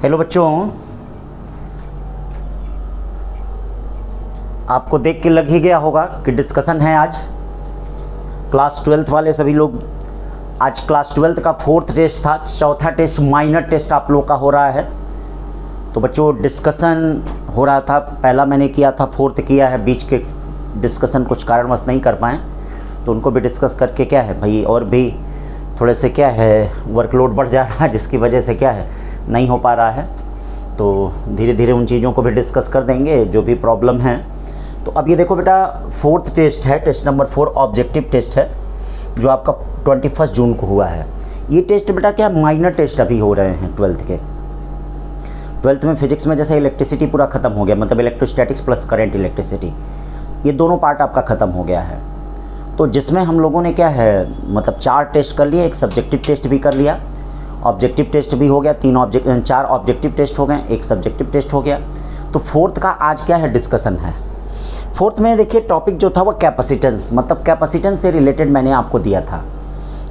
Hello बच्चों, आपको देख के लग ही गया होगा कि डिस्कशन है आज क्लास 12th वाले सभी लोग। आज क्लास 12th का 4th टेस्ट था, चौथा टेस्ट माइनर टेस्ट आप लोग का हो रहा है। तो बच्चों डिस्कशन हो रहा था, पहला मैंने किया था, 4th किया है, बीच के डिस्कशन कुछ कारणवश नहीं कर पाए तो उनको भी डिस्कस करके क्या है भाई, और भी थोड़े से क्या है वर्कलोड बढ़ जा रहा है जिसकी वजह से क्या है नहीं हो पा रहा है। तो धीरे धीरे उन चीज़ों को भी डिस्कस कर देंगे जो भी प्रॉब्लम है। तो अब ये देखो बेटा, 4th टेस्ट है, टेस्ट नंबर 4 ऑब्जेक्टिव टेस्ट है जो आपका 21 जून को हुआ है। ये टेस्ट बेटा क्या माइनर टेस्ट अभी हो रहे हैं 12th के। 12th में फिजिक्स में जैसे इलेक्ट्रिसिटी पूरा ख़त्म हो गया, मतलब इलेक्ट्रोस्टैटिक्स प्लस करंट इलेक्ट्रिसिटी, ये दोनों पार्ट आपका ख़त्म हो गया है। तो जिसमें हम लोगों ने क्या है मतलब 4 टेस्ट कर लिए, एक सब्जेक्टिव टेस्ट भी कर लिया, ऑब्जेक्टिव टेस्ट भी हो गया, 4 ऑब्जेक्टिव टेस्ट हो गए, एक सब्जेक्टिव टेस्ट हो गया। तो 4th का आज क्या है डिस्कशन है। 4th में देखिए टॉपिक जो था वो कैपेसिटेंस, मतलब कैपेसिटेंस से रिलेटेड मैंने आपको दिया था।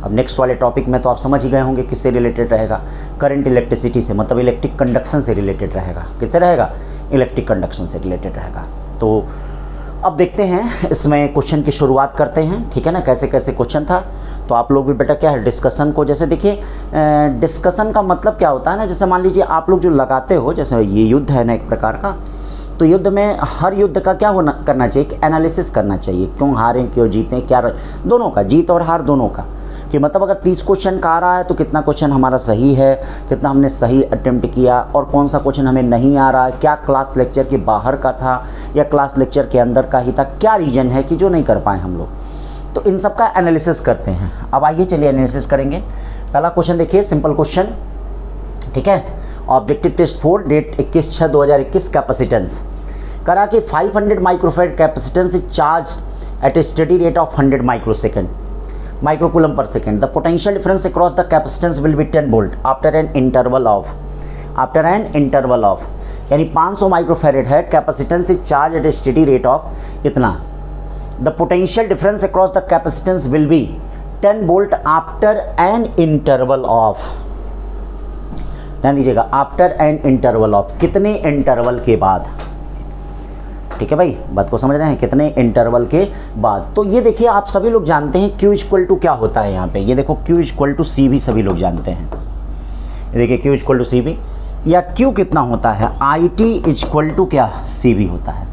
अब नेक्स्ट वाले टॉपिक में तो आप समझ ही गए होंगे किससे रिलेटेड रहेगा, करंट इलेक्ट्रिसिटी से, मतलब इलेक्ट्रिक कंडक्शन से रिलेटेड रहेगा। किससे रहेगा? इलेक्ट्रिक कंडक्शन से रिलेटेड रहेगा। तो अब देखते हैं इसमें क्वेश्चन की शुरुआत करते हैं, ठीक है ना, कैसे कैसे क्वेश्चन था। तो आप लोग भी बेटा क्या है डिस्कशन को, जैसे देखिए डिस्कशन का मतलब क्या होता है ना, जैसे मान लीजिए आप लोग जो लगाते हो, जैसे ये युद्ध है ना एक प्रकार का, तो युद्ध में हर युद्ध का क्या होना करना चाहिए कि एनालिसिस करना चाहिए, क्यों हारें क्यों जीतें, क्या दोनों का, जीत और हार दोनों का, कि मतलब अगर 30 क्वेश्चन का आ रहा है तो कितना क्वेश्चन हमारा सही है, कितना हमने सही अटेम्प्ट किया, और कौन सा क्वेश्चन हमें नहीं आ रहा है, क्या क्लास लेक्चर के बाहर का था या क्लास लेक्चर के अंदर का ही था, क्या रीजन है कि जो नहीं कर पाए हम लोग। तो इन सब का एनालिसिस करते हैं। अब आइए चलिए एनालिसिस करेंगे। पहला क्वेश्चन देखिए, सिंपल क्वेश्चन, ठीक है, ऑब्जेक्टिव टेस्ट 4 डेट 21/6/2021, कैपेसिटेंस करा कि 500 microfarad capacitance is charge at a steady rate of 100 microcoulomb per second. The potential difference across the capacitance will be 10 volt after an interval of यानी 500 microfarad है, capacitance is charge at a steady rate of इतना। The potential difference across the capacitance will be 10 volt after an interval of, ध्यान दीजिएगा, after an interval of, कितने interval के बाद, ठीक है भाई, बात को समझ रहे हैं, कितने इंटरवल के बाद। तो ये देखिए आप सभी लोग जानते हैं Q इक्वल टू क्या होता है यहाँ पे, ये देखो Q इक्वल टू सी भी सभी लोग जानते हैं। ये देखिए Q इक्वल टू सी भी, या Q कितना होता है, IT इक्वल टू क्या, सी भी होता है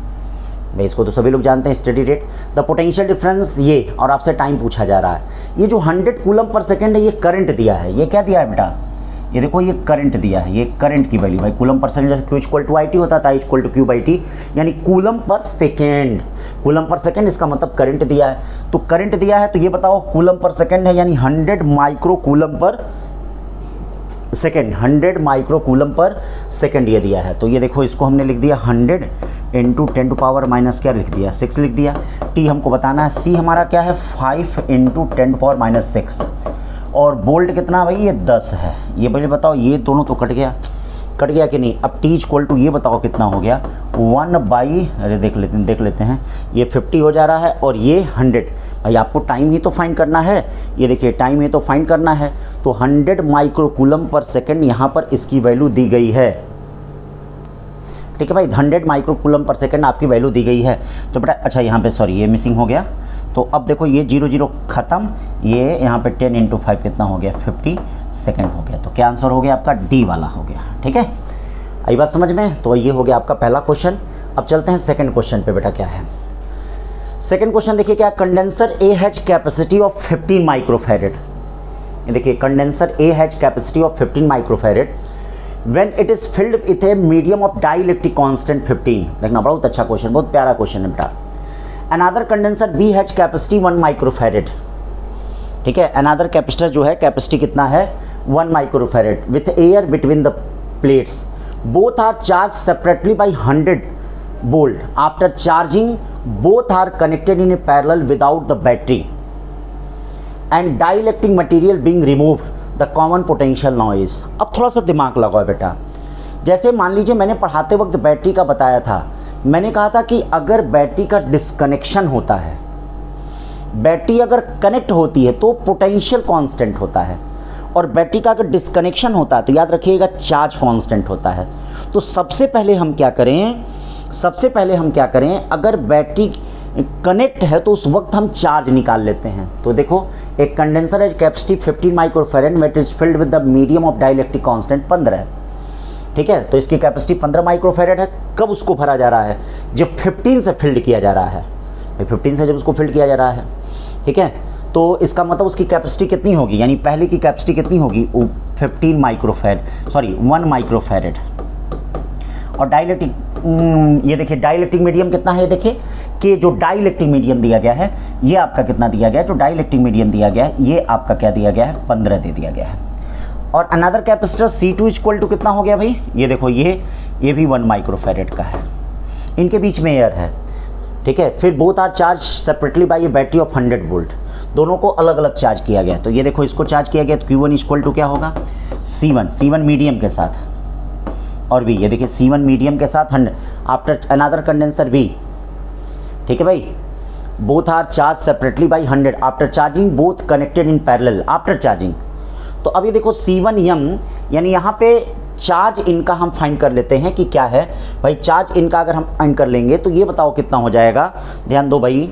भाई, इसको तो सभी लोग जानते हैं, steady rate. The potential difference ये, और आपसे टाइम पूछा जा रहा है, ये जो 100 कूलम पर सेकेंड है ये करंट दिया है, ये क्या दिया है बेटा, ये देखो ये करंट दिया है, ये करंट की वैल्यू भाई, कूलम पर सेकेंड, जैसे Q इक्वल टू IT होता था, इक्वल टू Q/T, यानी coulomb per second, coulomb per second इसका मतलब करंट दिया है। तो करंट दिया है तो ये बताओ कूलम पर सेकेंड है, यानी 100 micro coulomb per second, 100 micro coulomb per second ये दिया है। तो ये देखो इसको हमने लिख दिया 100 इंटू 10 टू पावर माइनस क्या लिख दिया, 6 लिख दिया। T हमको बताना है, C हमारा क्या है 5 इंटू 10 टू पावर माइनस 6, और बोल्ट कितना भाई, ये 10 है। ये पहले बताओ, ये दोनों तो कट गया कि नहीं। अब T इक्वल टू ये बताओ कितना हो गया, 1/, अरे देख लेते हैं, ये 50 हो जा रहा है और ये 100। भाई आपको टाइम ही तो फाइंड करना है, ये देखिए टाइम ही तो फाइंड करना है। तो 100 माइक्रोकूलम पर सेकेंड यहाँ पर इसकी वैल्यू दी गई है, ठीक है भाई, 100 माइक्रोकूलम पर सेकेंड आपकी वैल्यू दी गई है। तो बेटा अच्छा यहाँ पे सॉरी ये मिसिंग हो गया, तो अब देखो ये 0 0 ख़त्म, ये यहाँ पे 10 इंटू 5 कितना हो गया, 50 सेकेंड हो गया। तो क्या आंसर हो गया आपका, डी वाला हो गया, ठीक है, आई बात समझ में। तो ये हो गया आपका पहला क्वेश्चन। अब चलते हैं सेकंड क्वेश्चन पे, बेटा क्या है सेकंड क्वेश्चन, देखिए क्या, condenser A has capacity of 15 microfarad. ये देखिए condenser A has capacity of 15 microfarad when it is filled with a medium of dielectric constant 15। देखना बहुत अच्छा क्वेश्चन, बहुत प्यारा क्वेश्चन है बेटा। Another condenser B has capacity 1 microfarad, ठीक है, अनदर कैपेसिटर जो है कैपेसिटी कितना है 1 microfarad with air between the plates, both are charge separately by 100 volt after charging, both are connected in a parallel without the battery and dielectric material being removed, the common potential now is। अब थोड़ा सा दिमाग लगाओ बेटा, जैसे मान लीजिए मैंने पढ़ाते वक्त बैटरी का बताया था, मैंने कहा था कि अगर बैटरी का डिस्कनेक्शन होता है, बैटरी अगर कनेक्ट होती है तो पोटेंशियल कांस्टेंट होता है, और बैटरी का अगर डिस्कनेक्शन होता है तो याद रखिएगा चार्ज कांस्टेंट होता है। तो सबसे पहले हम क्या करें, अगर बैटरी कनेक्ट है तो उस वक्त हम चार्ज निकाल लेते हैं। तो देखो, एक कंडेंसर है capacity 15 microfarad which is filled with the medium of dielectric constant 15 है, ठीक है। तो इसकी कैपेसिटी 15 माइक्रोफैराड है। कब उसको भरा जा रहा है? जब 15 से फिल्ड किया जा रहा है, 15 से जब उसको फिल्ड किया जा रहा है, ठीक है। तो इसका मतलब उसकी कैपेसिटी कितनी होगी, यानी पहले की कैपेसिटी कितनी होगी? 1 माइक्रोफैराड। और डाइलेक्ट्रिक, ये देखिए डाइलेक्ट्रिक मीडियम कितना है, ये देखिए कि जो डाइलेक्ट्रिक मीडियम दिया गया है ये आपका कितना दिया गया है, जो डाइलेक्ट्रिक मीडियम दिया गया है ये आपका क्या दिया गया है? 15 दे दिया गया है। और another capacitor C2 equal to कितना हो गया भाई? ये देखो, ये भी 1 माइक्रोफैराड का है, इनके बीच में एयर है, ठीक है। फिर both are charge separately by a battery of 100 volt, दोनों को अलग अलग चार्ज किया गया। तो ये देखो, इसको चार्ज किया गया तो Q1 इक्वल टू क्या होगा? C1 मीडियम के साथ, और भी ये देखिए C1 मीडियम के साथ 100 आफ्टर अनदर कंडेंसर भी, ठीक है भाई। Both are charge separately by 100 after charging, both connected in parallel after charging. तो अभी देखो C1m, यानी यहाँ पे चार्ज इनका हम फाइंड कर लेते हैं कि क्या है भाई। चार्ज इनका अगर हम फाइंड कर लेंगे तो ये बताओ कितना हो जाएगा, ध्यान दो भाई।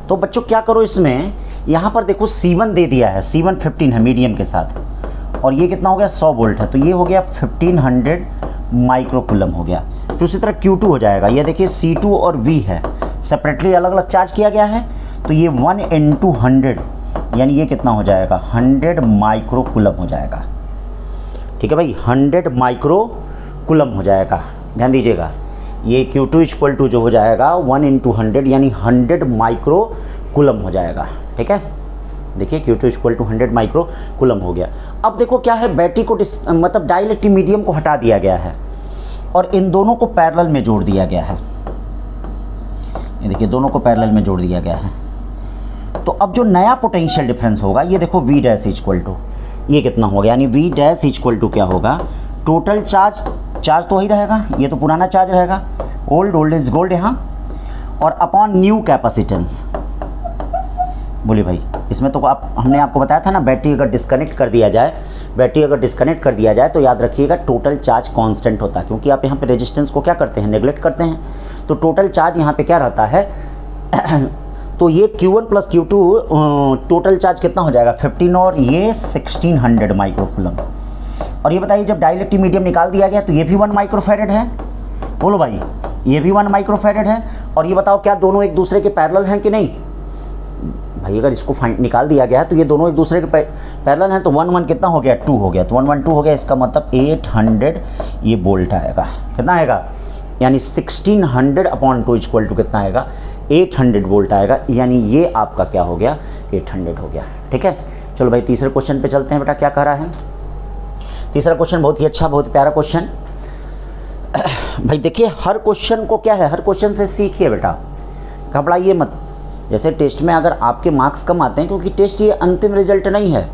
तो बच्चों क्या करो, इसमें यहाँ पर देखो C1 दे दिया है, C1 15 है मीडियम के साथ, और ये कितना हो गया? 100 वोल्ट है, तो ये हो गया 1500 माइक्रोकूलम हो गया। तो उसी तरह Q2 हो जाएगा, ये देखिए C2 और V है, सेपरेटली अलग अलग चार्ज किया गया है, तो ये 1 × 100 यानी ये कितना हो जाएगा? 100 माइक्रोकूलम हो जाएगा, ठीक है भाई। 100 माइक्रोकूलम हो जाएगा, ध्यान दीजिएगा। ये Q2 इक्वल टू जो हो जाएगा 1 × 100 यानी 100 माइक्रोकूलम हो जाएगा, ठीक है। देखिए Q2 इक्वल टू 100 माइक्रोकूलम हो गया। अब देखो क्या है, बैटरी को मतलब डाइलेक्ट्रिक मीडियम को हटा दिया गया है और इन दोनों को पैरेलल में जोड़ दिया गया है। ये देखिए दोनों को पैरेलल में जोड़ दिया गया है। तो अब जो नया पोटेंशियल डिफरेंस होगा, ये देखो V डैश इक्वल टू ये कितना होगा, यानी V डैश इक्वल टू क्या होगा? टोटल चार्ज तो वही रहेगा, ये तो पुराना चार्ज रहेगा, ओल्ड इज गोल्ड यहाँ, और अपॉन न्यू कैपेसिटेंस। बोलिए भाई, इसमें तो हमने आपको बताया था ना, बैटरी अगर डिस्कनेक्ट कर दिया जाए तो याद रखिएगा टोटल चार्ज कांस्टेंट होता है, क्योंकि आप यहाँ पे रेजिस्टेंस को क्या करते हैं? नेगलेक्ट करते हैं। तो टोटल चार्ज यहाँ पे क्या रहता है? तो ये Q1 + Q2 टोटल चार्ज कितना हो जाएगा? 15 और ये 1600 माइक्रोकूलम। और ये बताइए, जब डाइलेक्ट्रिक मीडियम निकाल दिया गया तो ये भी 1 माइक्रोफैराड है। बोलो भाई, ये भी 1 माइक्रोफैराड है। और ये बताओ क्या दोनों एक दूसरे के पैरेलल हैं कि नहीं? भाई अगर इसको निकाल दिया गया है तो ये दोनों एक दूसरे के पैरेलल हैं, तो 1 कितना हो गया? 2 हो गया। तो 1 2 हो गया, इसका मतलब 800 ये वोल्ट आएगा। कितना आएगा? यानी 1600/2 इक्वल टू कितना आएगा? 800 वोल्ट आएगा। यानी ये आपका क्या हो गया? 800 हो गया, ठीक है। चलो भाई तीसरे क्वेश्चन पे चलते हैं। बेटा क्या कह रहा है तीसरा क्वेश्चन? बहुत ही अच्छा, बहुत प्यारा क्वेश्चन। भाई देखिए, हर क्वेश्चन को क्या है, हर क्वेश्चन से सीखिए बेटा, घबराइए मत। जैसे टेस्ट में अगर आपके मार्क्स कम आते हैं, क्योंकि टेस्ट ये अंतिम रिजल्ट नहीं है,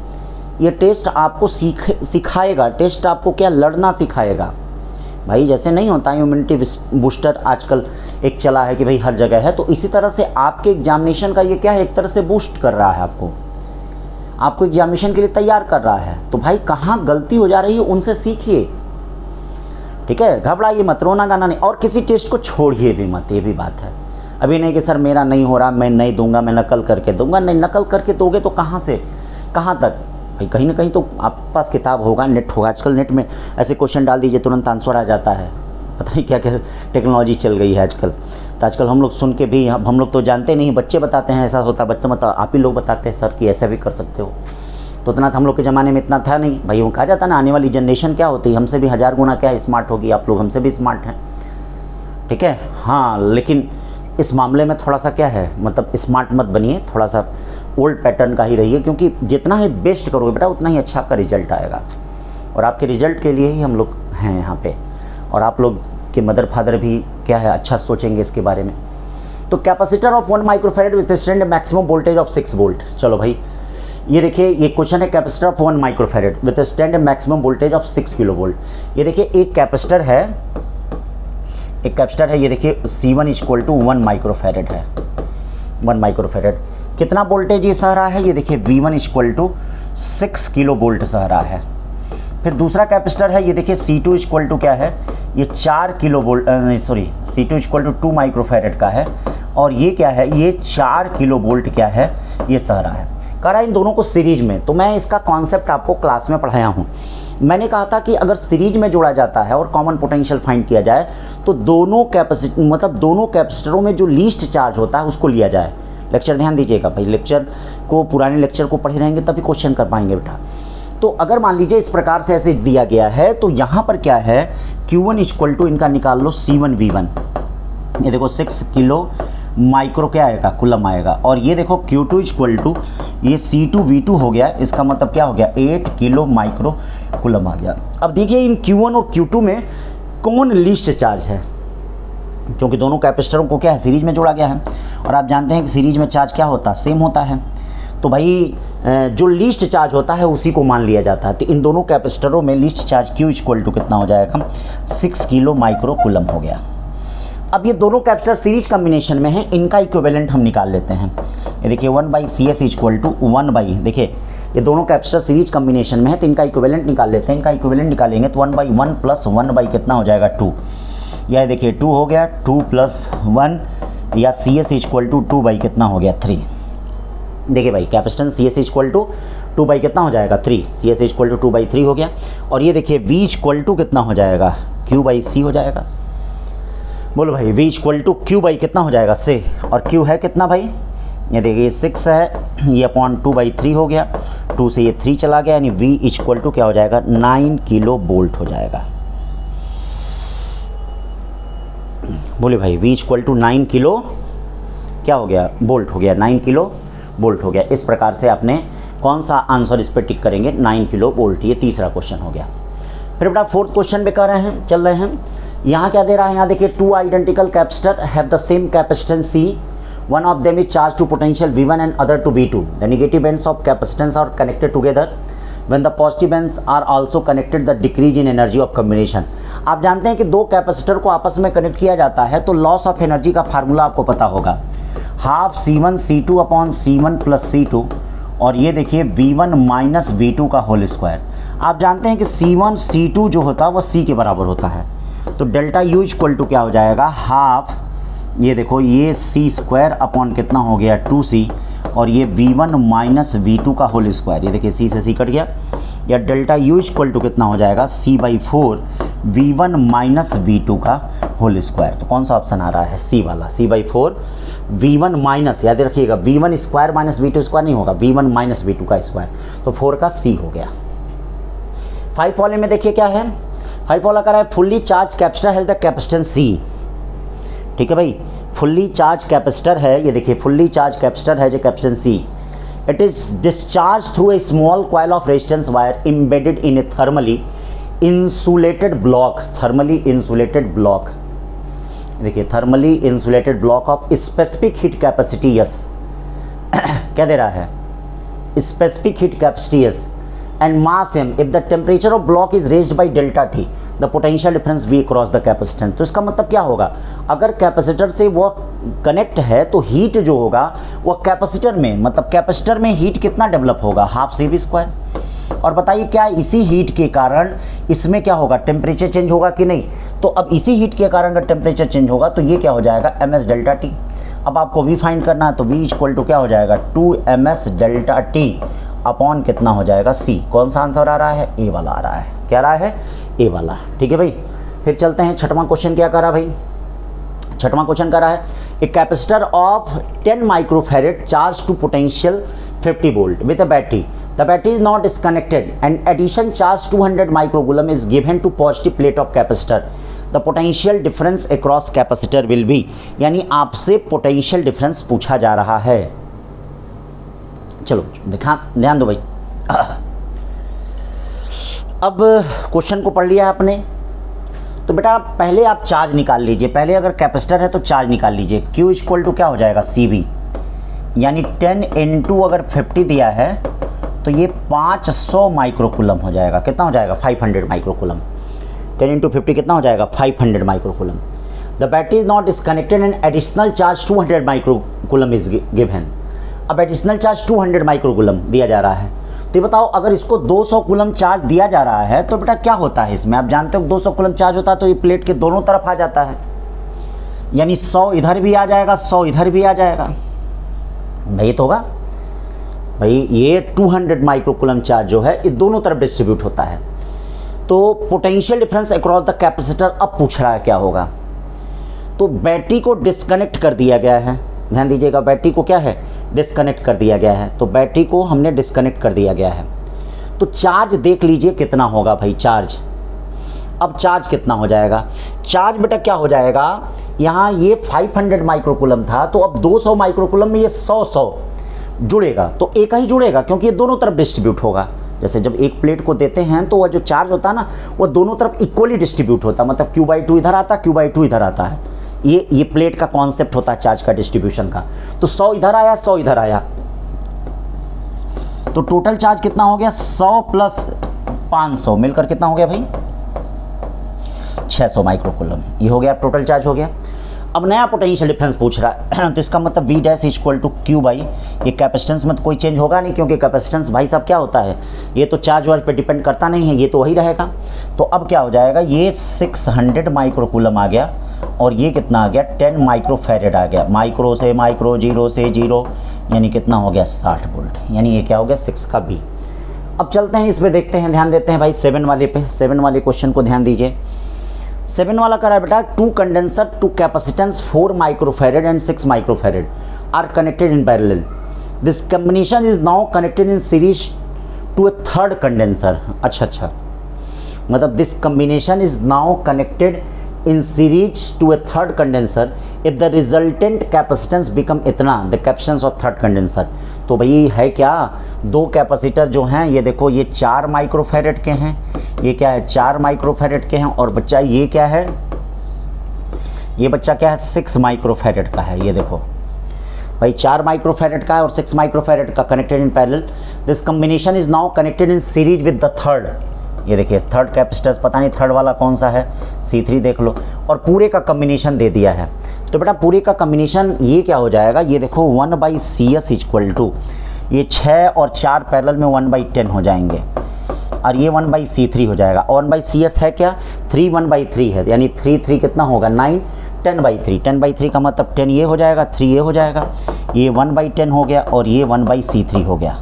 ये टेस्ट आपको सिखाएगा, टेस्ट आपको क्या लड़ना सिखाएगा। भाई जैसे नहीं होता इम्यूनिटी बूस्टर आजकल एक चला है कि भाई हर जगह है, तो इसी तरह से आपके एग्जामिनेशन का ये क्या है, एक तरह से बूस्ट कर रहा है, आपको एग्जामिनेशन के लिए तैयार कर रहा है। तो भाई कहाँ गलती हो जा रही है उनसे सीखिए, ठीक है। घबराइए मत, रोना गाना नहीं, और किसी टेस्ट को छोड़िए भी मत, ये भी बात है। अभी नहीं कि सर मेरा नहीं हो रहा, मैं नहीं दूंगा, मैं नकल करके दूंगा। नहीं, नकल करके दोगे तो कहाँ से कहाँ तक? भाई कहीं ना कहीं तो आपके पास किताब होगा, नेट होगा। आजकल नेट में ऐसे क्वेश्चन डाल दीजिए, तुरंत आंसर आ जाता है। पता नहीं क्या क्या टेक्नोलॉजी चल गई है आजकल। तो आजकल हम लोग सुन के भी, हम लोग तो जानते नहीं, बच्चे बताते हैं ऐसा होता, बच्चे मतलब आप ही लोग बताते हैं सर कि ऐसा भी कर सकते हो। तो उतना हम लोग के ज़माने में इतना था नहीं भाई। वो कहा जाता ना, आने वाली जनरेशन क्या होती है, हमसे भी 1000 गुना क्या स्मार्ट होगी। आप लोग हमसे भी स्मार्ट हैं, ठीक है। हाँ, लेकिन इस मामले में थोड़ा सा क्या है, मतलब स्मार्ट मत बनिए, थोड़ा सा ओल्ड पैटर्न का ही रहिए, क्योंकि जितना ही बेस्ट करोगे बेटा उतना ही अच्छा आपका रिजल्ट आएगा। और आपके रिजल्ट के लिए ही हम लोग हैं यहाँ पे, और आप लोग के मदर फादर भी क्या है अच्छा सोचेंगे इसके बारे में। तो capacitor of 1 microfarad with stand maximum voltage of 6 volt. चलो भाई ये देखिए, ये क्वेश्चन है capacitor of 1 microfarad with stand maximum voltage of 6 kilovolt. ये देखिए एक कैपेसिटर है, ये देखिए C1 = 1 माइक्रोफैराड है, 1 माइक्रोफैराड कितना वोल्टेज ये सह रहा है, ये देखिए V1 equal to 6 kilo volt सह रहा है। फिर दूसरा कैपेसिटर है, ये देखिए C2 इक्वल टू क्या है, ये 4 kilo volt C2 equal to 2 microfarad का है, और ये क्या है, ये 4 किलो वोल्ट क्या है, ये सह रहा है। कह रहा है इन दोनों को सीरीज में, तो मैं इसका कॉन्सेप्ट आपको क्लास में पढ़ाया हूँ। मैंने कहा था कि अगर सीरीज में जोड़ा जाता है और कॉमन पोटेंशियल फाइंड किया जाए तो दोनों कैपेसिटरों में जो लीस्ट चार्ज होता है उसको लिया जाए। लेक्चर ध्यान दीजिएगा भाई, लेक्चर को पुराने लेक्चर को पढ़े रहेंगे तभी क्वेश्चन कर पाएंगे बेटा। तो अगर मान लीजिए इस प्रकार से ऐसे दिया गया है तो यहाँ पर क्या है, Q1 इक्वल टू इनका निकाल लो C1V1, ये देखो 6 किलो माइक्रो क्या आएगा, कुलम आएगा। और ये देखो Q2 इक्वल टू ये C2V2 हो गया, इसका मतलब क्या हो गया, 8 किलो माइक्रो कुलम आ गया। अब देखिए इन Q1 और Q2 में कौन लीस्ट चार्ज है, क्योंकि दोनों कैपेसिटरों को क्या है, सीरीज में जोड़ा गया है, और आप जानते हैं कि सीरीज में चार्ज क्या होता है, सेम होता है। तो भाई जो लीस्ट चार्ज होता है उसी को मान लिया जाता है। तो इन दोनों कैपेसिटरों में least charge Q equal to कितना हो जाएगा, 6 किलो माइक्रो कुलम हो गया। अब ये दोनों कैपेसिटर सीरीज कॉम्बिनेशन में हैं, इनका इक्विवेलेंट हम निकाल लेते हैं। ये देखिए 1/CS इक्वल टू 1/, देखिए ये दोनों कैपेसिटर सीरीज कॉम्बिनेशन में है तो इनका इक्विवेलेंट निकाल लेते हैं। इनका इक्विवेलेंट निकालेंगे तो 1/1 प्लस 1/ कितना हो जाएगा, 2। यह देखिए 2 हो गया, 2 + 1 या CS इक्वल टू 2/ कितना हो गया, 3। देखिए भाई कैपेसिटेंस CS इक्वल टू 2/ कितना हो जाएगा, 3। CS इक्वल टू 2/3 हो गया। और ये देखिए V इक्वल टू कितना हो जाएगा, Q/C हो जाएगा। बोलो भाई V इक्वल टू Q/ कितना हो जाएगा, से, और Q है कितना भाई, ये देखिए 6 है, ये अपॉन 2/3 हो गया, 2 से ये 3 चला गया, यानी V इक्वल टू क्या हो जाएगा, 9 किलो वोल्ट हो जाएगा। बोले भाई V इक्वल टू 9 किलो क्या हो गया, वोल्ट हो गया, 9 किलो वोल्ट हो गया। इस प्रकार से आपने कौन सा आंसर इस पर टिक करेंगे, 9 किलो वोल्ट। ये तीसरा क्वेश्चन हो गया। फिर बेटा फोर्थ क्वेश्चन पे कर रहे हैं, चल रहे हैं। यहाँ क्या दे रहा है, यहाँ देखिए 2 identical capacitor have the same capacitance C, one of them is charged to potential V1 and other to V2. The negative ends of capacitance are connected together. When the positive ends are also connected, the decrease in energy of combination. आप जानते हैं कि दो capacitor को आपस में connect किया जाता है तो लॉस ऑफ एनर्जी का फार्मूला आपको पता होगा, half C1 C2 upon C1 plus C2, और ये देखिए V1 माइनस V2 का होल स्क्वायर। आप जानते हैं कि C1 C2 जो होता है वो C के बराबर होता है, तो डेल्टा U इक्वल टू क्या हो जाएगा, हाफ, ये देखो ये C² अपॉन कितना हो गया, 2C, और ये V1 माइनस V2 का होल स्क्वायर, ये देखिए C से C कट गया, या डेल्टा U इक्वल टू कितना हो जाएगा, C/4 V1 माइनस V2 का होल स्क्वायर। तो कौन सा ऑप्शन आ रहा है, C वाला, C/4 V1 माइनस, याद रखिएगा V1 square minus V2 square नहीं होगा, V1 माइनस V2 का स्क्वायर, तो 4 का C हो गया। 5 वाले में देखिए क्या है, 5 वाला कह रहा है fully charge capacitor has the capacitance C। ठीक है भाई, फुल्ली चार्ज कैपेसिटर है, ये देखिए फुल्ली चार्ज कैपेसिटर है जो capacitance C, it is discharge through a small coil of resistance wire embedded in a thermally insulated block, thermally insulated block, देखिए thermally insulated block of specific heat capacity yes, क्या दे रहा है, specific heat capacity yes and mass m, if the temperature of block is raised by delta T, the potential difference V across the capacitance। तो इसका मतलब क्या होगा, अगर कैपेसिटर से वो कनेक्ट है तो हीट जो होगा वो कैपेसिटर में, मतलब कैपेसिटर में हीट कितना डेवलप होगा, हाफ CV²। और बताइए क्या इसी हीट के कारण इसमें क्या होगा, टेम्परेचर चेंज होगा कि नहीं, तो अब इसी हीट के कारण अगर टेम्परेचर चेंज होगा तो ये क्या हो जाएगा, ms डेल्टा T। अब आपको V फाइंड करना है तो V इक्वल टू क्या हो जाएगा, 2ms डेल्टा T अपॉन कितना हो जाएगा, C। कौन सा आंसर आ रहा है, ए वाला आ रहा है, क्या आ रहा है, ए वाला। ठीक है भाई, फिर चलते हैं छठवां क्वेश्चन क्या कर रहा है भाई, छठवां क्वेश्चन कर रहा है a capacitor of 10 microfarad charge to potential 50 volt with a battery, the battery is not disconnected and addition charge 200 microcoulomb is given to positive plate of capacitor, the potential difference across capacitor will be. यानी आपसे potential difference पूछा जा रहा है। चलो ध्यान दो भाई, अब क्वेश्चन को पढ़ लिया है आपने, तो बेटा पहले आप चार्ज निकाल लीजिए, पहले अगर कैपेसिटर है तो चार्ज निकाल लीजिए। Q इक्वल टू क्या हो जाएगा, CV, यानी 10 × अगर 50 दिया है तो ये 500 माइक्रोकूलम हो जाएगा, कितना हो जाएगा, 500 माइक्रोकूलम। 10 × 50 कितना हो जाएगा, 500 microcoulomb. The battery is not disconnected and additional charge 200 microcoulomb is given. अब एडिशनल चार्ज 200 माइक्रोकूलम दिया जा रहा है। तो ये बताओ अगर इसको 200 कूलम चार्ज दिया जा रहा है तो बेटा क्या होता है इसमें, आप जानते हो 200 कूलम चार्ज होता है तो ये प्लेट के दोनों तरफ आ जाता है, यानी 100 इधर भी आ जाएगा 100 इधर भी आ जाएगा। भाई तो होगा भाई ये 200 माइक्रोकूलम चार्ज जो है ये दोनों तरफ डिस्ट्रीब्यूट होता है। तो potential difference across the capacitor अब पूछ रहा है क्या होगा। तो बैटरी को डिस्कनेक्ट कर दिया गया है, ध्यान दीजिएगा बैटरी को क्या है डिस्कनेक्ट कर दिया गया है। तो बैटरी को हमने डिस्कनेक्ट कर दिया गया है। तो चार्ज देख लीजिए कितना होगा भाई चार्ज। अब चार्ज कितना हो जाएगा, चार्ज बेटा क्या हो जाएगा, यहाँ ये 500 माइक्रोकूलम था तो अब 200 माइक्रोकूलम में ये 100 जुड़ेगा तो एक ही जुड़ेगा क्योंकि ये दोनों तरफ डिस्ट्रीब्यूट होगा। जैसे जब एक प्लेट को देते हैं तो वह जो चार्ज होता है ना वो दोनों तरफ इक्वली डिस्ट्रीब्यूट होता है, मतलब Q/2 इधर आता है Q/2 इधर आता है। ये प्लेट का कॉन्सेप्ट होता है चार्ज का डिस्ट्रीब्यूशन का। तो 100 इधर आया 100 इधर आया, तो टोटल चार्ज कितना हो गया 100 प्लस 500 मिलकर कितना हो गया भाई 600 माइक्रोकूलम। ये हो गया टोटल चार्ज हो गया। अब नया पोटेंशियल डिफरेंस पूछ रहा है तो इसका मतलब V dash equal to Q बाई, ये कैपेसिटेंस में तो कोई चेंज होगा नहीं क्योंकि कैपेसिटेंस भाई साहब क्या होता है ये तो चार्ज वार्ज पे डिपेंड करता नहीं है, ये तो वही रहेगा। तो अब क्या हो जाएगा ये 600 माइक्रोकूलम आ गया और ये कितना आ गया 10 माइक्रोफैरेड आ गया। माइक्रो से माइक्रो, जीरो से जीरो, यानी कितना हो गया 60 वोल्ट, यानी ये क्या हो गया 6 का B। अब चलते हैं इस पे देखते हैं, ध्यान देते हैं भाई 7 वाले पे। 7 वाले क्वेश्चन को ध्यान दीजिए। 7 वाला करा है बेटा, two condenser to capacitance 4 microfarad and 6 microfarad are connected in parallel. This combination is now connected in series to a third condenser. अच्छा, मतलब this combination is now connected in series to a third condenser if the resultant capacitance become इतना, the capacitance of third condenser। तो भाई है क्या, दो capacitor जो हैं ये देखो ये 4 माइक्रोफैरेड के हैं, ये क्या है 4 माइक्रोफैरेड के हैं, और बच्चा ये क्या है, ये बच्चा क्या है 6 माइक्रोफैरेड का है। ये देखो भाई 4 माइक्रोफैरेड का है और 6 माइक्रोफैरेड का connected in parallel. This combination is now connected in series with the third. ये देखिए थर्ड कैपेसिटर, पता नहीं थर्ड वाला कौन सा है, C3 देख लो, और पूरे का कॉम्बिनेशन दे दिया है। तो बेटा पूरे का कॉम्बिनेशन ये क्या हो जाएगा, ये देखो 1/CS इक्वल टू ये 6 और 4 पैरेलल में 1/10 हो जाएंगे और ये 1/C3 हो जाएगा। 1/CS है क्या 3, 1/3 है, यानी 3 कितना होगा 9, 10/3। 10/3 का मतलब 10 ये हो जाएगा 3 ये हो जाएगा, ये 1/10 हो गया और ये 1/C3 हो गया।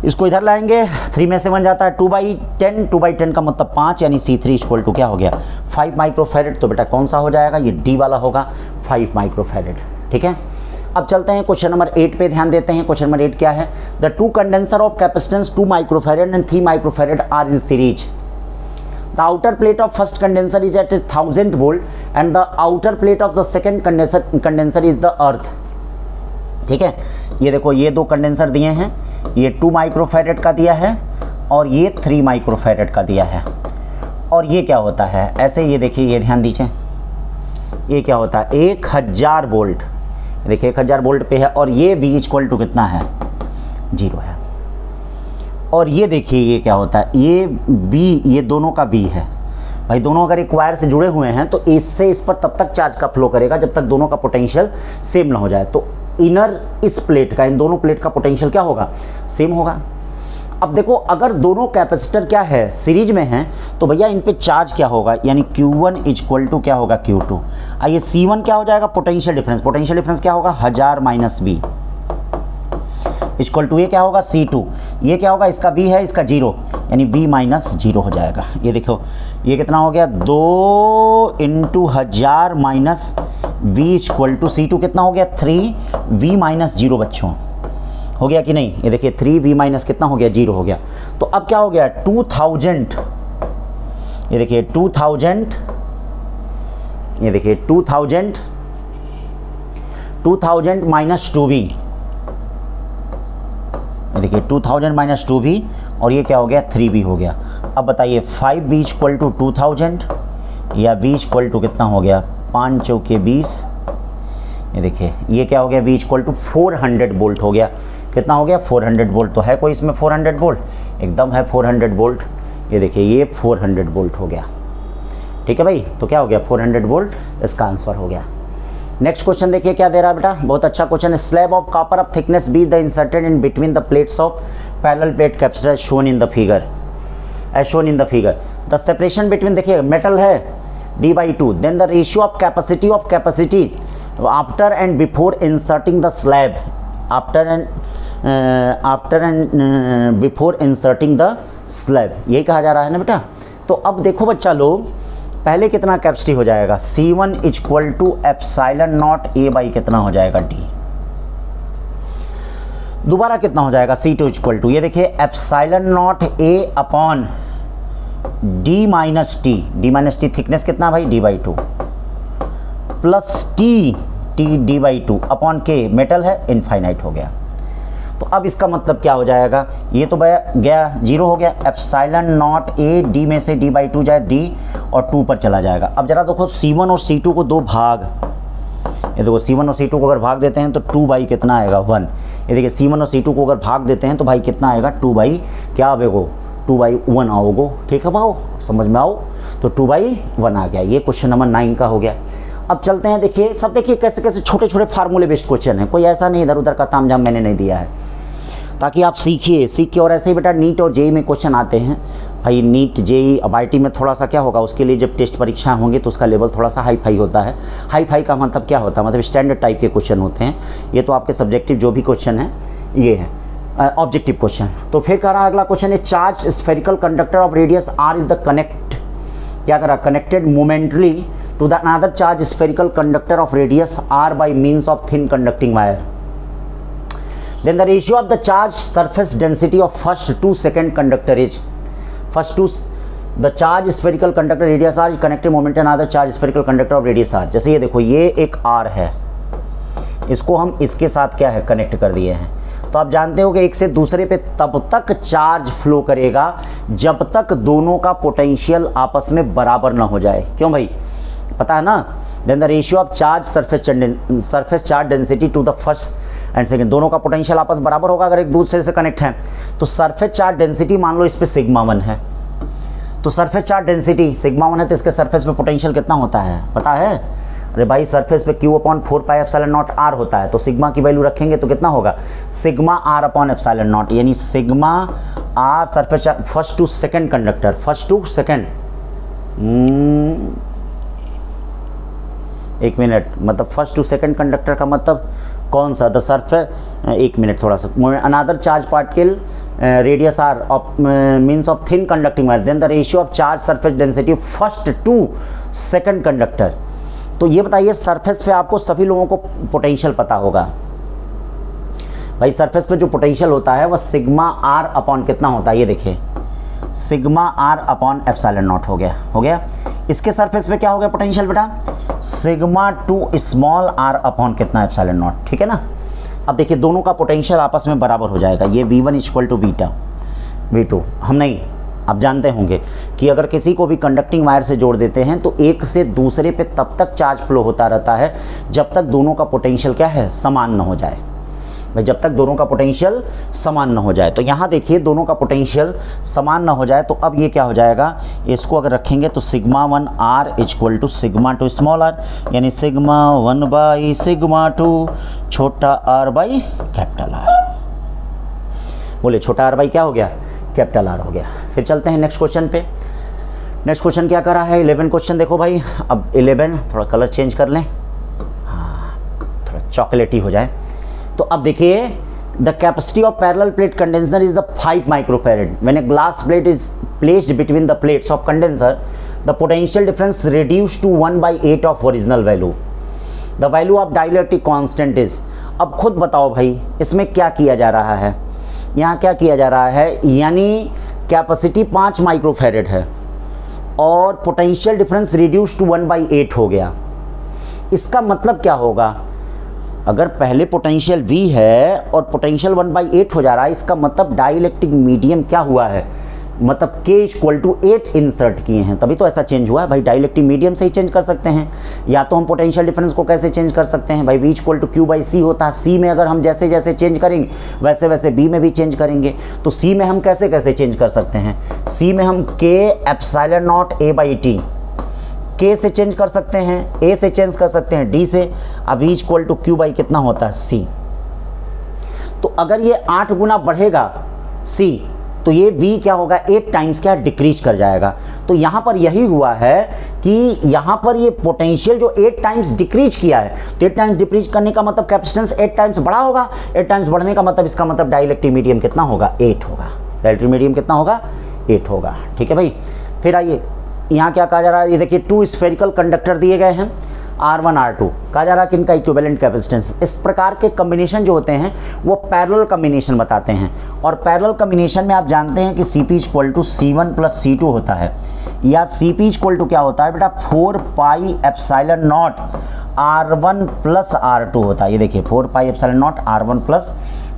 इसको इधर लाएंगे 3 में से बन जाता है 2/10, 2/10 का मतलब 5, यानी C3 इक्वल टू क्या हो गया 5 माइक्रोफैरेड। तो बेटा कौन सा हो जाएगा, ये D वाला होगा 5 माइक्रोफैरेड। ठीक है, अब चलते हैं क्वेश्चन नंबर 8 पे ध्यान देते हैं। क्वेश्चन नंबर 8 क्या है, the two condenser of capacitance 2 microfarad and 3 microfarad are in series. The outer plate of first condenser is at 1000 volt and the outer plate of the second condenser is the earth. ठीक है, ये देखो ये दो condenser दिए हैं, ये 2 microfarad का दिया है और ये 3 माइक्रोफैरेड का दिया है। और ये क्या होता है ऐसे, ये देखिए ये ध्यान दीजिए, ये क्या होता है 1000 वोल्ट, देखिए 1000 वोल्ट पे है और ये V इक्वल टू कितना है 0 है। और ये देखिए ये क्या होता है, ये B, ये दोनों का B है भाई। दोनों अगर एक वायर से जुड़े हुए हैं तो इससे इस पर तब तक चार्ज का फ्लो करेगा जब तक दोनों का पोटेंशियल सेम ना हो जाए। तो इनर इस प्लेट का, इन दोनों प्लेट का पोटेंशियल क्या होगा सेम होगा। अब देखो अगर दोनों कैपेसिटर क्या है सीरीज में हैं तो भैया इन पे चार्ज क्या होगा, यानी Q1 इक्वल टू क्या होगा Q2। आइए C1 क्या हो जाएगा पोटेंशियल डिफरेंस, पोटेंशियल डिफरेंस क्या होगा 1000 माइनस B इक्वल टू ये क्या होगा C2, ये क्या होगा इसका B है इसका 0, यानी B माइनस 0 हो जाएगा। ये देखो ये कितना हो गया 2 × 1000 minus V equal to C2 कितना हो गया 3V माइनस 0 बच्चों, हो गया कि नहीं। ये देखिए 3V माइनस कितना हो गया 0 हो गया। तो अब क्या हो गया 2000, ये देखिए 2000, ये देखिए 2000 माइनस 2V, ये देखिए 2000 माइनस 2V और ये क्या हो गया 3V हो गया। अब बताइए 5V इक्वल टू 2000 या V इक्वल टू कितना हो गया 5 चौके 20, ये देखिए ये क्या हो गया V इक्वल टू 400 वोल्ट हो गया। कितना हो गया 400 वोल्ट। तो है कोई इसमें 400 वोल्ट, एकदम है 400 वोल्ट। ये देखिए ये 400 वोल्ट हो गया। ठीक है भाई, तो क्या हो गया 400 वोल्ट इसका आंसर हो गया। नेक्स्ट क्वेश्चन देखिए क्या दे रहा है बेटा, बहुत अच्छा क्वेश्चन है। Slab of copper of thickness b the inserted in between the plates of parallel plate capacitor as shown in the figure, as shown in the figure. The separation between, देखिए मेटल है d/2, then the ratio of capacity after and before inserting the slab, after and before inserting the slab, यही कहा जा रहा है ना बेटा। तो अब देखो बच्चा लोग, पहले कितना कैपेसिटी हो जाएगा, C1 equal to epsilon not A by कितना हो जाएगा D, दोबारा कितना हो जाएगा C2 इक्वल टू, ये देखिए epsilon not A upon D minus T, D minus T thickness कितना भाई D/2 plus T D/2 upon K, metal है इनफाइनाइट हो गया। तो अब इसका मतलब क्या हो जाएगा, ये तो गया 0 हो गया, एप्सिलॉन नॉट A D में से D/2 जाए D और 2 पर चला जाएगा। अब जरा देखो C1 और C2 को दो भाग, ये देखो C1 और C2 को अगर भाग देते हैं तो 2 बाई कितना आएगा 1, ये देखिए C1 और C2 को अगर भाग देते हैं तो भाई कितना आएगा 2 बाई क्या आवेगो 2/1 आओगो, ठीक है भाव, समझ में आओ, तो 2/1 आ गया। ये क्वेश्चन नंबर 9 का हो गया। अब चलते हैं, देखिए सब देखिए कैसे कैसे छोटे छोटे फार्मूले बेस्ड क्वेश्चन है, कोई ऐसा नहीं इधर उधर का तामझाम मैंने नहीं दिया है, ताकि आप सीखिए। और ऐसे ही बेटा नीट और जेई में क्वेश्चन आते हैं भाई, नीट जेई अब IT में थोड़ा सा क्या होगा, उसके लिए जब टेस्ट परीक्षाएं होंगी तो उसका लेवल थोड़ा सा हाई फाई होता है। हाई फाई का मतलब क्या होता है, मतलब स्टैंडर्ड टाइप के क्वेश्चन होते हैं। ये तो आपके सब्जेक्टिव जो भी क्वेश्चन है ये है ऑब्जेक्टिव क्वेश्चन। तो फिर कह रहा है अगला क्वेश्चन है, charge spherical conductor of radius R is the क्या करा, connected momentarily to the another charge spherical conductor of radius R by means of thin conducting wire. Then the ratio of the charge surface density of first two second conductor is, the charge spherical conductor radius R is connected moment and another charge spherical conductor of radius R. जैसे ये देखो, ये एक R है, इसको हम इसके साथ क्या है कनेक्ट कर दिए हैं। तो आप जानते हो कि एक से दूसरे पे तब तक चार्ज फ्लो करेगा जब तक दोनों का पोटेंशियल आपस में बराबर ना हो जाए। क्यों भाई, पता है ना। Then the ratio of charge surface charge density to the first and second, दोनों का पोटेंशियल आपस बराबर होगा अगर एक दूसरे से कनेक्ट है। तो सरफेस चार्ज डेंसिटी मान लो इस पे सिग्मा 1 है, तो सरफेस चार्ज डेंसिटी सिग्मा 1 है, तो इसके सरफेस पे पोटेंशियल कितना होता है पता है। अरे भाई सरफेस पे Q/4πε0R होता है, तो सिग्मा की वैल्यू रखेंगे तो कितना होगा, सिग्मा R/ε0, यानी sigma R surface first to second conductor, first to second, एक मिनट, मतलब फर्स्ट टू सेकंड कंडक्टर का मतलब कौन सा, द सरफेस, एक मिनट थोड़ा सा, another charge particle radius R of means of thin conducting wire, then the ratio of charge surface density first to second conductor. तो ये बताइए सरफेस पे आपको सभी लोगों को पोटेंशियल पता होगा भाई, सरफेस पे जो पोटेंशियल होता है वह सिग्मा R अपॉन कितना होता है, ये देखिए सिग्मा R/ε0 हो गया। इसके सरफेस पे क्या हो गया पोटेंशियल बेटा, सिग्मा 2 स्मॉल r अपॉन कितना ε0, ठीक है ना। अब देखिए दोनों का पोटेंशियल आपस में बराबर हो जाएगा, ये V1 इक्वल टू V2 हम नहीं, आप जानते होंगे कि अगर किसी को भी कंडक्टिंग वायर से जोड़ देते हैं तो एक से दूसरे पे तब तक चार्ज फ्लो होता रहता है जब तक दोनों का पोटेंशियल क्या है, समान न हो जाए भाई, जब तक दोनों का पोटेंशियल समान न हो जाए। तो यहाँ देखिए दोनों का पोटेंशियल समान न हो जाए, तो अब ये क्या हो जाएगा, इसको अगर रखेंगे तो sigma 1 R equal to sigma 2 small r, यानी सिग्मा 1 बाई सिग्मा 2 छोटा r बाई कैपिटल R। बोले छोटा r बाई क्या हो गया, कैपिटल R हो गया। फिर चलते हैं नेक्स्ट क्वेश्चन पे। नेक्स्ट क्वेश्चन क्या कर रहा है, 11 क्वेश्चन देखो भाई। अब 11 थोड़ा कलर चेंज कर लें, हाँ थोड़ा चॉकलेटी हो जाए। तो अब देखिए the capacity of parallel plate condenser is the 5 microfarad. When a glass plate is placed between the plates of condenser the potential difference reduce to 1/8 of original value. The value of dielectric constant is. अब खुद बताओ भाई इसमें क्या किया जा रहा है, यहाँ क्या किया जा रहा है, यानी कैपेसिटी 5 माइक्रोफैरड है और पोटेंशियल डिफरेंस रिड्यूस टू 1/8 हो गया। इसका मतलब क्या होगा, अगर पहले पोटेंशियल V है और पोटेंशियल 1/8 हो जा रहा है, इसका मतलब डाइलेक्ट्रिक मीडियम क्या हुआ है, मतलब K इक्वल टू 8 इंसर्ट किए हैं, तभी तो ऐसा चेंज हुआ है भाई। डाइलेक्ट्रिक मीडियम से ही चेंज कर सकते हैं, या तो हम पोटेंशियल डिफरेंस को कैसे चेंज कर सकते हैं भाई, V इक्वल टू Q/C होता है। C में अगर हम जैसे जैसे चेंज करेंगे वैसे वैसे B में भी चेंज करेंगे, तो C में हम कैसे कैसे चेंज कर सकते हैं, C में हम K/ε0 A/T K से चेंज कर सकते हैं, A से चेंज कर सकते हैं, D से। अब V equal to Q by कितना होता है C। तो अगर ये 8 गुना बढ़ेगा C, तो ये V क्या होगा 8 टाइम्स क्या डिक्रीज कर जाएगा। तो यहाँ पर यही हुआ है कि यहाँ पर ये पोटेंशियल जो 8 टाइम्स डिक्रीज किया है, तो 8 टाइम्स डिक्रीज करने का मतलब कैपेसिटेंस 8 टाइम्स बढ़ा होगा। 8 टाइम्स बढ़ने का मतलब इसका मतलब डाइलेक्ट्रिक मीडियम कितना होगा 8 होगा। डाइलेक्ट्रिक मीडियम कितना होगा 8 होगा। ठीक है भाई। फिर आइए यहाँ क्या कहा जा रहा है, ये देखिए 2 स्फेरिकल कंडक्टर दिए गए हैं R1 R2, कहा जा रहा है कि इनका इक्विवेलेंट कैपेसिटेंस। इस प्रकार के कॉम्बिनेशन जो होते हैं वो पैरेलल कॉम्बिनेशन बताते हैं, और पैरेलल कॉम्बिनेशन में आप जानते हैं कि Cp equal to C1 plus C2 होता है, या Cp इक्वल टू क्या होता है बेटा 4 pi epsilon not R1 plus R2 होता है। ये देखिए 4 pi epsilon not R1 plus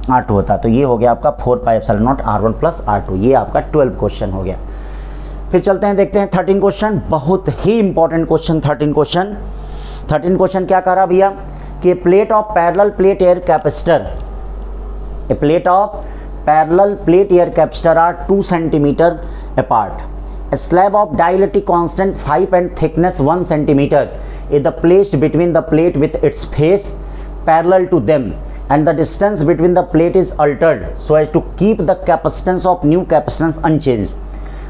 R2 होता है। तो ये हो गया आपका 4 pi epsilon not R1 plus R2। ये आपका 12 क्वेश्चन हो गया। फिर चलते हैं, देखते हैं 13 क्वेश्चन, बहुत ही इंपॉर्टेंट क्वेश्चन 13 क्वेश्चन। 13 क्वेश्चन क्या कह रहा भैया कि plate of parallel plate air capacitor, a plate of parallel plate air capacitor are 2 centimetre apart. A slab of dielectric constant 5 and thickness 1 centimetre is placed between the plate with its face parallel to them, and the distance between the plate is altered so as to keep the capacitance of new capacitance unchanged.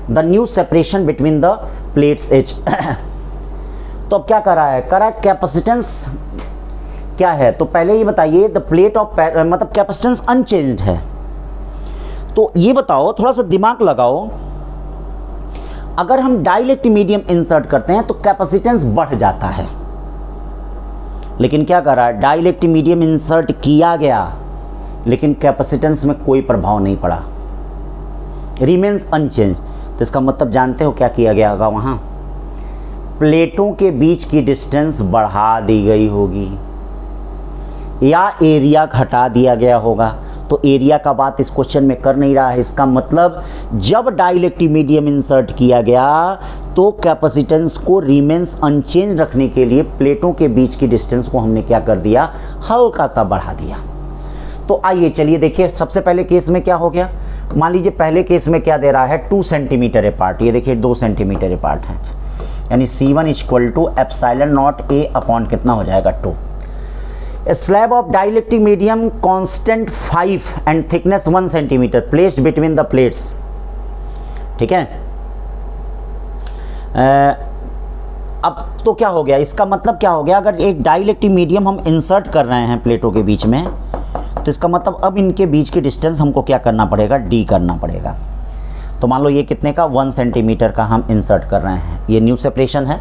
The new separation between the plates is तो अब क्या कर रहा है, कर रहा है capacitance क्या है। तो पहले ये बताइए द प्लेट ऑफ मतलब कैपेसिटेंस अनचेंज्ड है। तो ये बताओ, थोड़ा सा दिमाग लगाओ, अगर हम डाइलेक्ट्रिक मीडियम इंसर्ट करते हैं तो कैपेसिटेंस बढ़ जाता है, लेकिन क्या कर रहा है डाइलेक्ट्रिक मीडियम इंसर्ट किया गया लेकिन कैपेसिटेंस में कोई प्रभाव नहीं पड़ा, रिमेन्स अनचेंज। तो इसका मतलब जानते हो क्या किया गया होगा, वहाँ प्लेटों के बीच की डिस्टेंस बढ़ा दी गई होगी या एरिया घटा दिया गया होगा। तो एरिया का बात इस क्वेश्चन में कर नहीं रहा है। इसका मतलब जब डाइलेक्ट्रिक मीडियम इंसर्ट किया गया तो कैपेसिटेंस को रिमेन्स अनचेंज रखने के लिए प्लेटों के बीच की डिस्टेंस को हमने क्या कर दिया, हल्का सा बढ़ा दिया। तो आइए चलिए देखिए, सबसे पहले केस में क्या हो गया, मान लीजिए पहले केस में क्या दे रहा है 2 सेंटीमीटर अपार्ट। ये देखिए 2 सेंटीमीटर अपार्ट है, यानी C1 equal to epsilon not A upon कितना हो जाएगा 2। A slab of dielectric medium constant 5 and thickness 1 centimeter placed between the plates। ठीक है। अब तो क्या हो गया, इसका मतलब क्या हो गया, अगर एक डाइलेक्ट्रिक मीडियम हम इंसर्ट कर रहे हैं प्लेटों के बीच में, तो इसका मतलब अब इनके बीच की डिस्टेंस हमको क्या करना पड़ेगा, D करना पड़ेगा। तो मान लो ये कितने का 1 सेंटीमीटर का हम इंसर्ट कर रहे हैं, ये न्यू सेपरेशन है,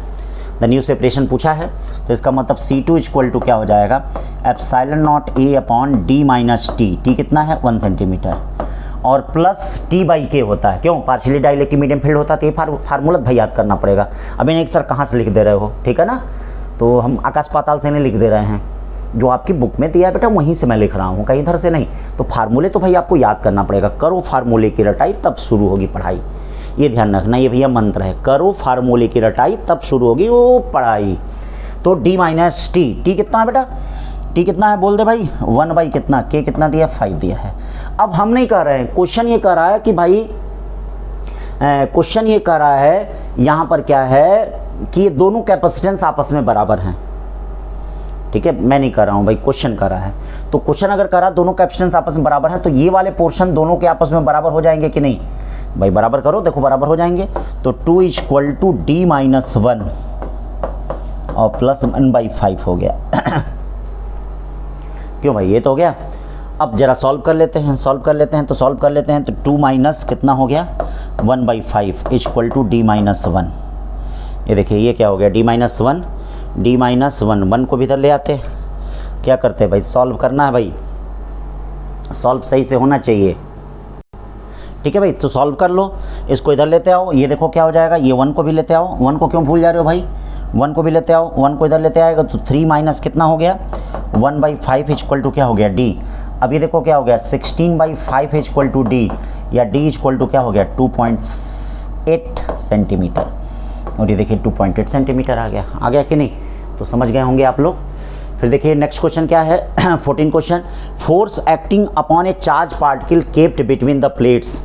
द न्यू सेपरेशन पूछा है। तो इसका मतलब C2 इक्वल टू क्या हो जाएगा epsilon not A upon D minus T। T कितना है 1 सेंटीमीटर, और प्लस T बाई K होता है। क्यों, पार्शियली डाइलेक्ट्रिक मीडियम फील्ड होता है। तो ये फार्मूला भाई याद करना पड़ेगा। अभी नहीं सर कहाँ से लिख दे रहे हो, ठीक है ना, तो हम आकाश पाताल से नहीं लिख दे रहे हैं, जो आपकी बुक में दिया है बेटा वहीं से मैं लिख रहा हूँ, कहीं इधर से नहीं। तो फार्मूले तो भाई आपको याद करना पड़ेगा, करो फार्मूले की रटाई तब शुरू होगी पढ़ाई, ये ध्यान रखना, ये भैया मंत्र है, करो फार्मूले की रटाई तब शुरू होगी वो पढ़ाई। तो D माइनस T, T कितना है बेटा, T कितना है बोल दे भाई 1 बाई कितना, K कितना दिया 5 दिया है। अब हम नहीं कह रहे हैं, क्वेश्चन ये कह रहा है कि भाई क्वेश्चन ये कह रहा है यहाँ पर क्या है कि ये दोनों कैपेसिटेंस आपस में बराबर हैं। ठीक है, मैं नहीं कर रहा हूँ भाई, क्वेश्चन कर रहा है। तो क्वेश्चन अगर कर रहा है दोनों कैपेसिटेंस आपस में बराबर हैं, तो ये वाले पोर्शन दोनों के आपस में बराबर हो जाएंगे कि नहीं भाई, बराबर करो, देखो बराबर हो जाएंगे। तो 2 इक्वल टू D माइनस 1 और प्लस 1 बाई 5 हो गया। क्यों भाई, ये तो हो गया। अब जरा सॉल्व कर लेते हैं, तो 2 माइनस कितना हो गया 1 by 5 equal to D minus 1। ये देखिए ये क्या हो गया D माइनस 1, D माइनस 1 को भी इधर ले आते, क्या करते हैं भाई, सॉल्व करना है भाई, सॉल्व सही से होना चाहिए। ठीक है भाई, तो सॉल्व कर लो, इसको इधर लेते आओ, ये देखो क्या हो जाएगा, ये 1 को भी लेते आओ, 1 को क्यों भूल जा रहे हो भाई, 1 को भी लेते आओ, 1 को इधर लेते आएगा तो 3 माइनस कितना हो गया 1 बाई 5 इक्वल टू क्या हो गया D। अब ये देखो क्या हो गया 16 बाई 5 इक्वल टू D, या D इक्वल टू क्या हो गया 2.8 सेंटीमीटर, और ये देखिए 2.8 सेंटीमीटर आ गया कि नहीं, तो समझ गए होंगे आप लोग। फिर देखिए नेक्स्ट क्वेश्चन क्या है 14 question, force acting upon A charge particle kept between the plates.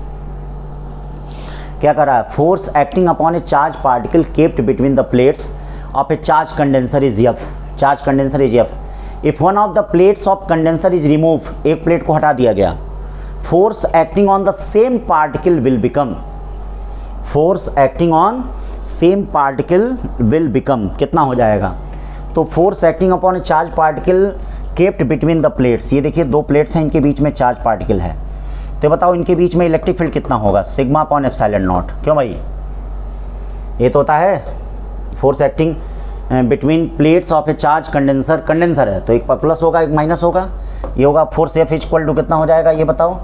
क्या कर रहा है, force acting upon A charge particle kept between the plates of A charge condenser is F, charge condenser is F. If one of the plates of condenser is remove, एक plate को हटा दिया गया, force acting on the same particle will become, force acting on same particle will become कितना हो जाएगा? तो force acting upon A charge particle kept between the plates, ये देखिए दो प्लेट्स हैं, इनके बीच में चार्ज पार्टिकल है, तो बताओ इनके बीच में इलेक्ट्रिक फील्ड कितना होगा? Sigma upon epsilon not. क्यों भाई? ये तो होता है force acting between plates of A charge condenser, condenser है तो एक प्लस होगा एक माइनस होगा, ये होगा फोर्स एफ इक्वल टू कितना हो जाएगा ये बताओ?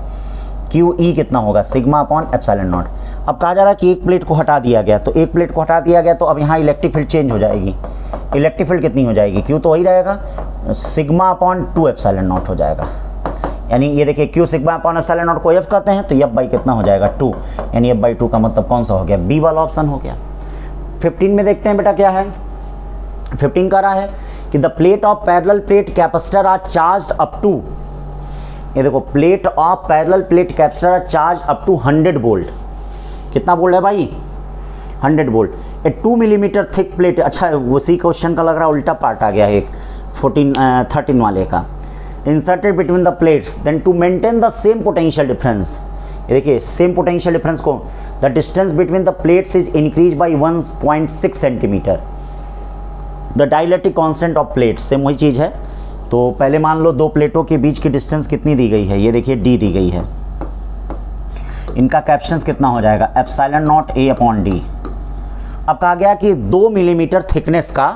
क्यू ई कितना होगा? Sigma upon epsilon not. अब कहा जा रहा है कि एक प्लेट को हटा दिया गया, तो एक प्लेट को हटा दिया गया तो अब यहाँ इलेक्ट्रिक फील्ड चेंज हो जाएगी, इलेक्ट्रिक फील्ड कितनी हो जाएगी? क्यू तो वही रहेगा, सिग्मा अपॉन 2 एप्सिलॉन नॉट हो जाएगा। यानी ये देखिए Q sigma upon epsilon not को एफ कहते हैं, तो एफ बाई कितना हो जाएगा? 2, यानी एफ बाई 2 का मतलब कौन सा हो गया? बी वाला ऑप्शन हो गया। 15 में देखते हैं बेटा क्या है। 15 कह रहा है कि the plate of parallel plate capacitor are charge up to, ये देखो plate of parallel plate capacitor are charge up to 100 volt. कितना वोल्ट है भाई? 100 volt. A 2 millimetre thick plate, अच्छा उसी क्वेश्चन का लग रहा है उल्टा पार्ट आ गया है, 13 वाले का। Inserted between the plates then to maintain the same potential difference, ये देखिए सेम पोटेंशियल डिफरेंस को, the distance between the plates is increase by 1.6 centimetre. The dielectric constant of plates, same वही चीज़ है। तो पहले मान लो दो प्लेटों के बीच की डिस्टेंस कितनी दी गई है? ये देखिए डी दी गई है। इनका कैप्शंस कितना हो जाएगा? Epsilon nought A upon D. अब कहा गया कि 2 मिलीमीटर थिकनेस का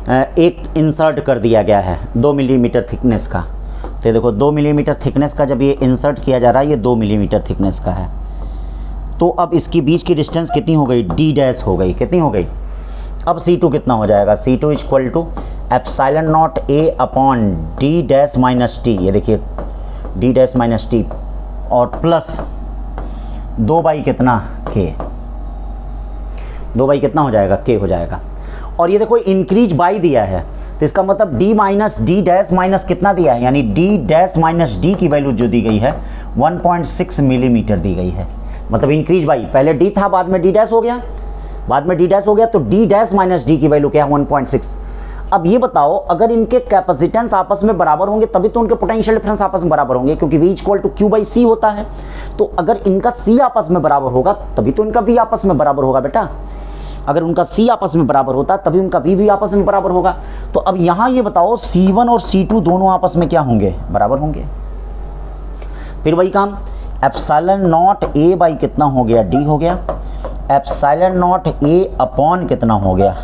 एक इंसर्ट कर दिया गया है, 2 मिलीमीटर थिकनेस का। तो ये देखो 2 मिलीमीटर थिकनेस का जब ये इंसर्ट किया जा रहा है, ये 2 मिलीमीटर थिकनेस का है, तो अब इसकी बीच की डिस्टेंस कितनी हो गई? डी डैश हो गई। कितनी हो गई? अब C2 कितना हो जाएगा? C2 equal to epsilon nought A upon D dash minus T, ये देखिए डी डैश माइनस टी, और प्लस 2 बाई कितना? के। 2 बाई कितना हो जाएगा? के हो जाएगा। और ये देखो इंक्रीज बाई दिया है, तो इसका मतलब D minus D dash minus कितना दिया है? यानी डी डैश माइनस डी की वैल्यू जो दी गई है 1.6 मिलीमीटर दी गई है, मतलब इंक्रीज बाई, पहले डी था बाद में डी डैश हो गया, बाद में डी डैश हो गया, तो डी डैश माइनस डी की वैल्यू क्या है? 1.6। अब ये बताओ अगर इनके कैपेसिटेंस आपस में बराबर होंगे तभी तो उनके पोटेंशियल डिफरेंस आपस में बराबर होंगे, क्योंकि V equal to Q by C होता है। तो अगर इनका C आपस में बराबर होगा तभी तो इनका V आपस में बराबर होगा बेटा। अगर उनका C आपस में बराबर होता तभी उनका V भी आपस में बराबर होगा। तो अब यहाँ ये बताओ C1 और C2 दोनों आपस में क्या होंगे? बराबर होंगे। फिर वही काम, एप्सिलॉन नॉट ए बाई कितना हो गया? डी हो गया, एप्सिलॉन नॉट ए अपॉन कितना हो गया?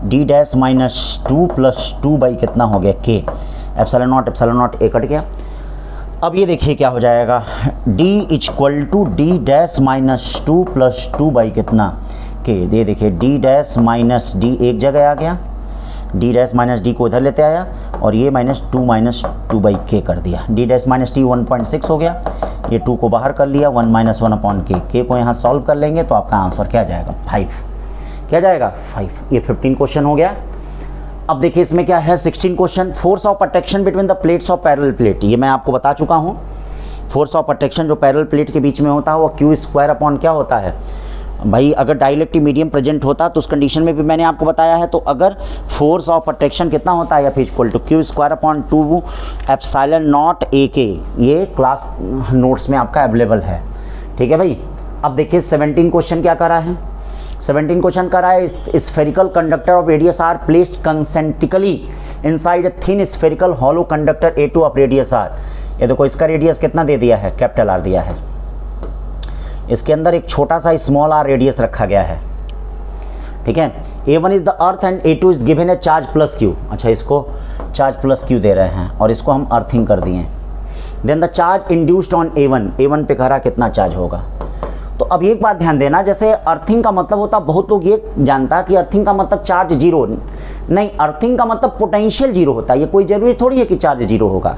D dash minus 2 plus 2 by कितना हो गया? के। एप्सिलॉन नॉट ए कट गया। अब ये देखिए क्या हो जाएगा? D equal to D dash minus 2 plus 2 by कितना? के। ये देखिए डी डैश माइनस डी एक जगह आ गया, डी डैश माइनस डी को इधर लेते आया और ये माइनस 2 बाई के कर दिया। डी डैश माइनस डी 1.6 हो गया, ये 2 को बाहर कर लिया, 1 माइनस 1 अपॉन के को यहाँ सॉल्व कर लेंगे तो आपका आंसर क्या जाएगा? 5। क्या जाएगा? 5। ये 15 क्वेश्चन हो गया। अब देखिए इसमें क्या है 16 question. Force of attraction between the plates of parallel plate, ये मैं आपको बता चुका हूँ। फोर्स ऑफ अट्रैक्शन जो पैरेलल प्लेट के बीच में होता है वो क्यू स्क्वायर अपॉन क्या होता है भाई? अगर डाइलेक्ट्रिक मीडियम प्रेजेंट होता तो उस कंडीशन में भी मैंने आपको बताया है। तो अगर फोर्स ऑफ अट्रैक्शन कितना होता है? F equal to Q square upon 2 epsilon nought A K. ये क्लास नोट्स में आपका अवेलेबल है, ठीक है भाई। अब देखिए 17 क्वेश्चन क्या कर रहा है? 17 क्वेश्चन कर रहा है spherical conductor of radius R placed concentrically inside a thin spherical hollow conductor A2 of radius R. ये देखो इसका रेडियस कितना दे दिया है? कैपिटल आर दिया है। इसके अंदर एक छोटा सा स्मॉल आर रेडियस रखा गया है, ठीक है। A1 is the earth and A2 is given A charge plus Q. अच्छा इसको चार्ज प्लस क्यू दे रहे हैं और इसको हम अर्थिंग कर दिए। Then the charge induced on A1 पे कह रहा कितना चार्ज होगा। तो अब एक बात ध्यान देना, जैसे अर्थिंग का मतलब होता, बहुत लोग ये जानता कि अर्थिंग का मतलब चार्ज जीरो, नहीं, अर्थिंग का मतलब पोटेंशियल जीरो होता है। ये कोई जरूरी थोड़ी है कि चार्ज जीरो होगा।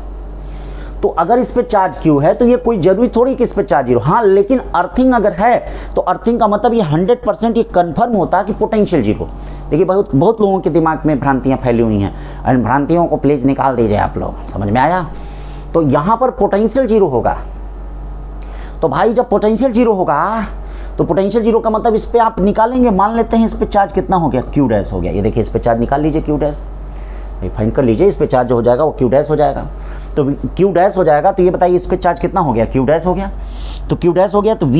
तो अगर इस पे चार्ज क्यू है तो ये कोई जरूरी थोड़ी कि इस पे चार्ज जीरो, हाँ, लेकिन अर्थिंग अगर है तो अर्थिंग का मतलब ये 100% ये कंफर्म होता है कि पोटेंशियल जीरो। देखिए बहुत लोगों के दिमाग में भ्रांतियाँ फैली हुई हैं, और भ्रांतियों को प्लीज निकाल दीजिए आप लोग, समझ में आया? तो यहाँ पर पोटेंशियल जीरो होगा। तो भाई जब पोटेंशियल जीरो होगा तो पोटेंशियल जीरो का मतलब इस पे आप निकालेंगे, मान लेते हैं इस पे चार्ज कितना हो गया, क्यू डैश हो गया। ये देखिए इस पे चार्ज निकाल लीजिए, क्यू डैश फाइंड कर लीजिए, इस पे चार्ज जो हो जाएगा वो क्यू डैश हो जाएगा। तो क्यू डैश हो जाएगा, तो ये बताइए इस पे चार्ज कितना हो गया, क्यू डैश हो गया। तो क्यू डैश हो गया तो V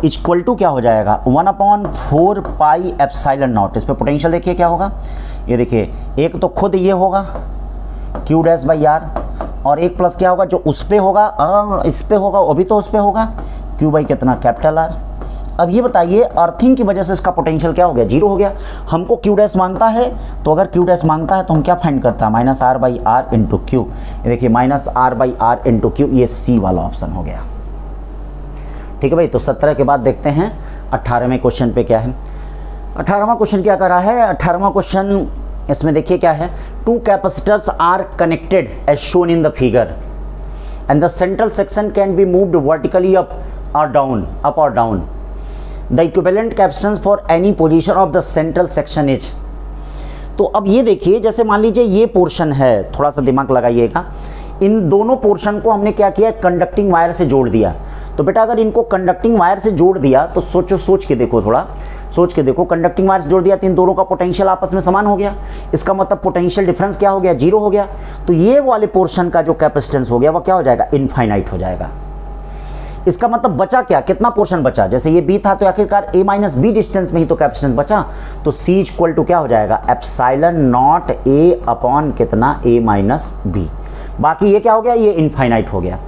इक्वल टू क्या हो जाएगा, 1/4 पाई एप्सिलॉन नॉट। इस पे पोटेंशियल देखिए क्या होगा, ये देखिए एक तो खुद ये होगा क्यू डैश बाई आर, और एक प्लस क्या होगा जो उस पे होगा, इस पे होगा, अभी तो उस पे होगा क्यू बाई कितना, कैपिटल आर। अब ये बताइए अर्थिंग की वजह से इसका पोटेंशियल क्या हो गया, जीरो हो गया। हमको क्यू डैश मांगता है, तो अगर क्यू डैश मांगता है तो हम क्या फाइंड करता है, minus R by R into Q. ये देखिए minus R by R into Q, ये सी वाला ऑप्शन हो गया। ठीक है भाई, तो 17 के बाद देखते हैं 18वें क्वेश्चन पे क्या है। 18वां क्वेश्चन क्या कर रहा है, 18वां क्वेश्चन इसमें देखिए क्या है, two capacitors are connected as shown in the figure and the central section can be moved vertically up और down. The equivalent capacitance for any position of the central section is. तो अब ये देखिए, जैसे मान लीजिए ये पोर्शन है, थोड़ा सा दिमाग लगाइएगा, इन दोनों पोर्शन को हमने क्या किया, कंडक्टिंग वायर से जोड़ दिया। तो बेटा अगर इनको कंडक्टिंग वायर से जोड़ दिया तो सोच के देखो, थोड़ा सोच के देखो, कंडक्टिंग वायर से जोड़ दिया तो इन दोनों का पोटेंशियल आपस में समान हो गया। इसका मतलब पोटेंशियल डिफरेंस क्या हो गया, जीरो हो गया। तो ये वाले पोर्शन का जो कैपेसिटेंस हो गया वो क्या हो जाएगा, इनफाइनाइट हो जाएगा। इसका मतलब बचा क्या, कितना पोर्शन बचा, जैसे ये बी था तो आखिरकार a माइनस बी डिस्टेंस में ही तो कैपेसिटेंस बचा। तो C इक्वल टू क्या हो जाएगा, एप्सिलॉन नॉट a अपॉन कितना, a माइनस बी। बाकी ये क्या हो गया, ये इनफाइनाइट हो गया।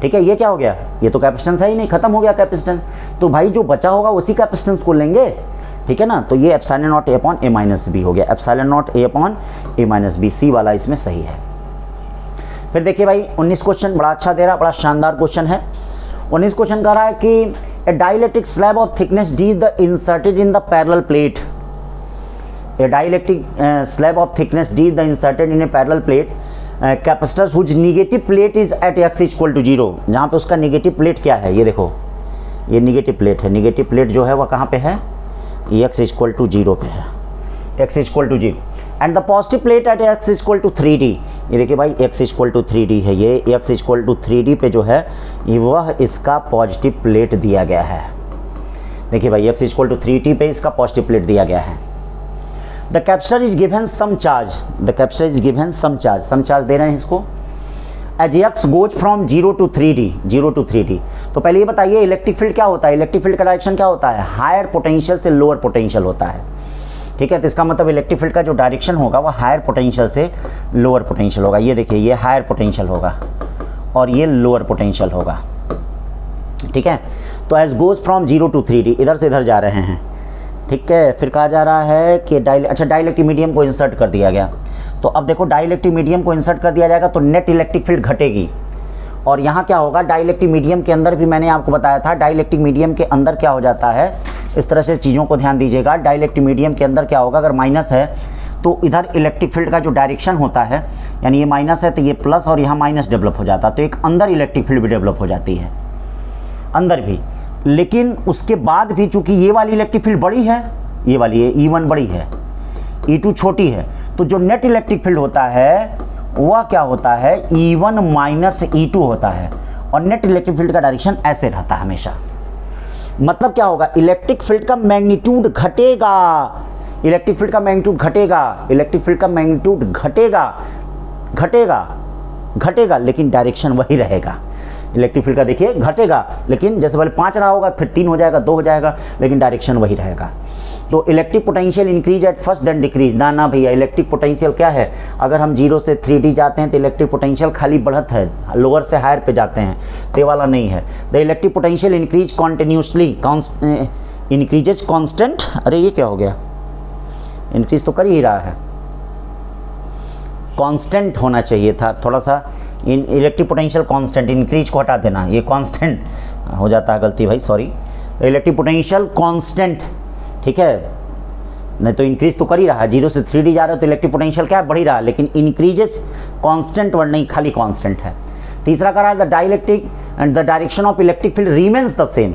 ठीक है, ये क्या हो गया, ये तो कैपेसिटेंस है ही नहीं, खत्म हो गया कैपेसिटेंस। तो भाई जो बचा होगा उसी कैपेसिटेंस को लेंगे। ठीक है ना, तो ये epsilon not a upon a minus B हो गया, epsilon not a upon a minus B, C वाला इसमें सही है। फिर देखिए भाई 19 क्वेश्चन बड़ा अच्छा दे रहा, बड़ा शानदार क्वेश्चन है। 19 क्वेश्चन कह रहा है कि a dielectric slab of thickness d the inserted in the parallel plate. A dielectric slab of thickness d the inserted in a parallel plate capacitors whose negative plate is at x equal to 0। जहाँ पे उसका negative plate क्या है, ये देखो ये negative plate है। Negative plate जो है वह कहाँ पे है, x इक्वल टू 0 पे है, x equal to 0। And the positive plate at x equal to 3d। ये देखिए भाई x इक्वल टू 3d है, ये x इक्वल टू 3d पे जो है ये वह इसका पॉजिटिव प्लेट दिया गया है। देखिए भाई x इक्वल टू 3d पे इसका पॉजिटिव प्लेट दिया गया है। The capacitor is given some charge, the capacitor is given some charge दे रहे हैं इसको। As x goes from 0 to 3d। तो पहले ये बताइए इलेक्ट्रिक फील्ड क्या होता है, इलेक्ट्रिक फील्ड का डायरेक्शन क्या होता है, हायर पोटेंशियल से लोअर पोटेंशियल होता है। ठीक है, तो इसका मतलब इलेक्ट्रिक फील्ड का जो डायरेक्शन होगा वह हायर पोटेंशियल से लोअर पोटेंशियल होगा। ये देखिए ये हायर पोटेंशियल होगा और ये लोअर पोटेंशियल होगा। ठीक है, तो as goes from 0 to 3d, इधर से इधर जा रहे हैं। ठीक है, फिर कहा जा रहा है कि डाइलेक्ट्रिक मीडियम को इंसर्ट कर दिया गया। तो अब देखो डाइलेक्ट्रिक मीडियम को इंसर्ट कर दिया जाएगा तो नेट इलेक्ट्रिक फील्ड घटेगी। और यहाँ क्या होगा, डाइलेक्ट्रिक मीडियम के अंदर भी मैंने आपको बताया था, डाइलेक्ट्रिक मीडियम के अंदर क्या हो जाता है, इस तरह से चीज़ों को ध्यान दीजिएगा। डाइलेक्ट्रिक मीडियम के अंदर क्या होगा, अगर माइनस है तो इधर इलेक्ट्रिक फील्ड का जो डायरेक्शन होता है, यानी ये माइनस है तो ये प्लस और यहाँ माइनस डेवलप हो जाता है, तो एक अंदर इलेक्ट्रिक फील्ड भी डेवलप हो जाती है अंदर भी। लेकिन उसके बाद भी चूंकि ये वाली इलेक्ट्रिक फील्ड बड़ी है, ये वाली है E1 बड़ी है, E2 छोटी है, तो जो नेट इलेक्ट्रिक फील्ड होता है वह क्या होता है, E1 माइनस E2 होता है। और नेट इलेक्ट्रिक फील्ड का डायरेक्शन ऐसे रहता है हमेशा। मतलब क्या होगा, इलेक्ट्रिक फील्ड का मैग्नीट्यूड घटेगा, इलेक्ट्रिक फील्ड का मैग्नीट्यूड घटेगा, इलेक्ट्रिक फील्ड का मैग्नीट्यूड घटेगा, लेकिन डायरेक्शन वही रहेगा। इलेक्ट्रिक फील्ड का देखिए घटेगा, लेकिन जैसे पहले 5 रहा होगा फिर 3 हो जाएगा, 2 हो जाएगा, लेकिन डायरेक्शन वही रहेगा। तो electric potential increase at first then decrease. ना भैया, इलेक्ट्रिक पोटेंशियल क्या है, अगर हम 0 से 3d जाते हैं तो इलेक्ट्रिक पोटेंशियल खाली बढ़त है, लोअर से हायर पे जाते हैं, तो ये वाला नहीं है। The electric potential increase continuously, increases constant. अरे ये क्या हो गया, इंक्रीज तो कर ही रहा है, कांस्टेंट होना चाहिए था थोड़ा सा। इलेक्ट्रिक पोटेंशियल कांस्टेंट, इंक्रीज को हटा देना, ये कांस्टेंट हो जाता है गलती भाई, सॉरी। इलेक्ट्रिक पोटेंशियल कांस्टेंट, ठीक है, नहीं तो इंक्रीज तो कर ही रहा है। 0 से 3d जा रहे हो तो इलेक्ट्रिक पोटेंशियल क्या है, बढ़ ही रहा है, लेकिन इंक्रीजेस कांस्टेंट वर्ड नहीं, खाली कांस्टेंट है। तीसरा कह रहा है the dielectric and the direction of electric field remains the same.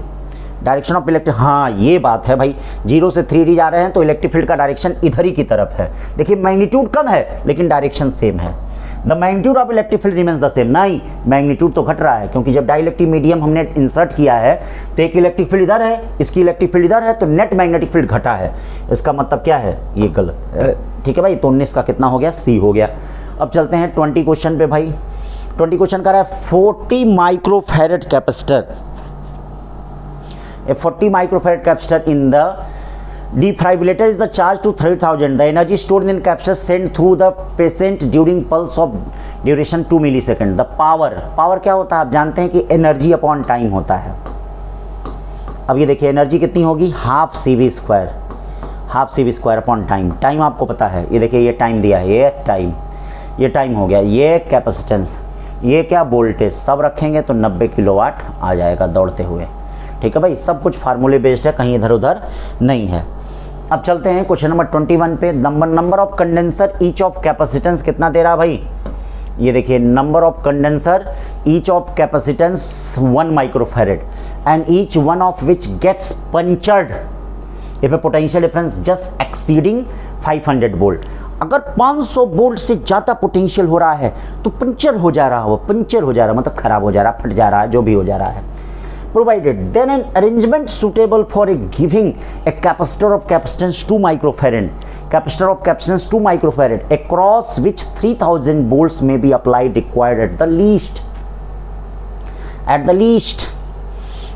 Direction of electric, हाँ ये बात है भाई, 0 से 3d जा रहे हैं तो इलेक्ट्रिक फील्ड का डायरेक्शन इधर ही की तरफ है। देखिए मैग्नीट्यूड कम है लेकिन डायरेक्शन सेम है। The magnitude of electric field remains the same, नहीं मैग्नीट्यूड तो घट रहा है, क्योंकि जब डाइलेक्ट्रिक मीडियम हमने इंसर्ट किया है तो एक इलेक्ट्रिक फील्ड इधर है, इसकी इलेक्ट्रिक फील्ड इधर है, तो नेट मैग्नेटिक फील्ड घटा है। इसका मतलब क्या है, ये गलत है। ठीक है भाई, तो 19 का कितना हो गया, सी हो गया। अब चलते हैं 20 क्वेश्चन पे भाई। 20 क्वेश्चन कर रहा है 40 microfarad capacitor, a 40 microfarad capacitor in the defibrillator is the charge to 3000, the energy stored in capacitor sent through the patient during pulse of duration 2 millisecond, the power क्या होता है, आप जानते हैं कि एनर्जी अपॉन टाइम होता है। अब ये देखिए एनर्जी कितनी होगी, half C V square upon time आपको पता है। ये देखिए ये टाइम दिया है, ये टाइम हो गया, ये कैपेसिटेंस, ये क्या वोल्टेज, सब रखेंगे तो 90 किलोवाट आ जाएगा दौड़ते हुए। ठीक है भाई, सब कुछ फार्मूले बेस्ड है, कहीं इधर उधर नहीं है। अब चलते हैं क्वेश्चन नंबर 21 पे। Number of condenser each of capacitance कितना दे रहा भाई, ये देखिए number of condenser each of capacitance 1 microfarad and each one of which gets punctured if a potential difference just exceeding 500 volt. अगर 500 वोल्ट से ज़्यादा पोटेंशियल हो रहा है तो पंचर हो जा रहा मतलब खराब हो जा रहा, फट जा रहा है, जो भी हो जा रहा है। Provided then an arrangement suitable for a giving a capacitor of capacitance 2 microfarad across which 3000 volts may be applied required at the least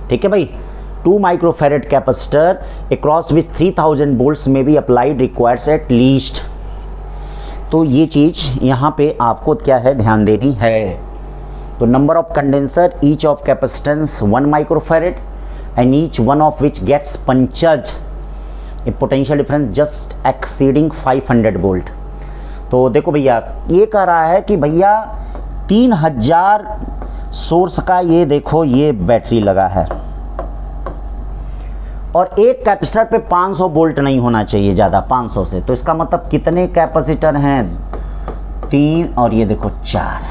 ठीक है भाई, 2 microfarad capacitor across which 3000 volts may be applied requires at least। तो ये चीज़ यहाँ पे आपको क्या है ध्यान देनी है। तो number of condenser each of capacitance 1 microfarad and each one of which gets punctured a potential difference just exceeding 500 volt. तो देखो भैया ये कह रहा है कि भैया 3000 सोर्स का ये देखो ये बैटरी लगा है और एक कैपेसिटर पे 500 वोल्ट नहीं होना चाहिए ज़्यादा, 500 से। तो इसका मतलब कितने कैपेसिटर हैं, 3 और ये देखो 4।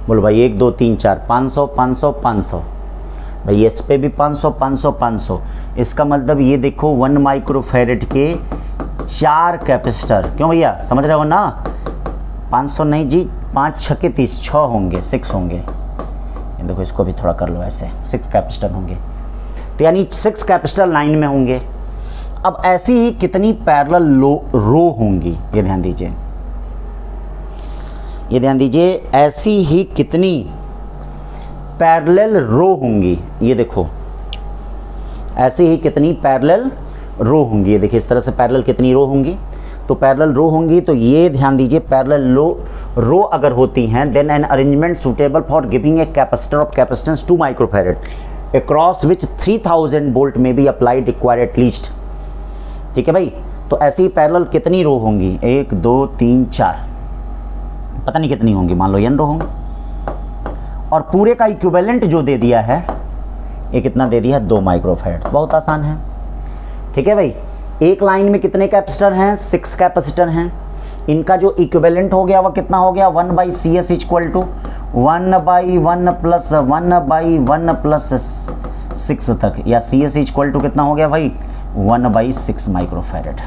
बोलो भाई 1 2 3 4, 500 500 500 भाई, इस पे भी 500 500 500। इसका मतलब ये देखो 1 माइक्रोफैरेड के 4 कैपेसिटर, क्यों भैया समझ रहे हो ना, 500 नहीं जी, 5 6 के 30, 6 होंगे, 6 होंगे। ये देखो इसको भी थोड़ा कर लो ऐसे, 6 कैपेसिटर होंगे, तो यानी 6 कैपेसिटर लाइन में होंगे। अब ऐसी ही कितनी पैरेलल रो होंगी, ये ध्यान दीजिए, ऐसी ही कितनी पैरेलल रो होंगी, ये देखो ऐसी ही कितनी पैरेलल रो होंगी। ये देखिए इस तरह से पैरेलल कितनी रो होंगी, तो पैरेलल रो होंगी, तो ये ध्यान दीजिए पैरेलल रो अगर होती हैं then an arrangement suitable for giving a capacitor of capacitance 2 microfarad across which 3000 volt may be applied require at least. ठीक है भाई, तो ऐसी ही पैरेलल कितनी रो होंगी, 1 2 3 4, पता नहीं कितनी होंगी, मान लो n रो होंगी। और पूरे का इक्विवेलेंट जो दे दिया है, ये कितना दे दिया है, 2 माइक्रोफैरेड। बहुत आसान है। ठीक है भाई, एक लाइन में कितने कैपेसिटर हैं, 6 कैपेसिटर हैं। इनका जो इक्विवेलेंट हो गया वह कितना हो गया, 1/CS equal to 1/1 plus 1/1 plus 6 तक, या CS इक्वल टू कितना हो गया भाई, 1/6 माइक्रोफैरेड।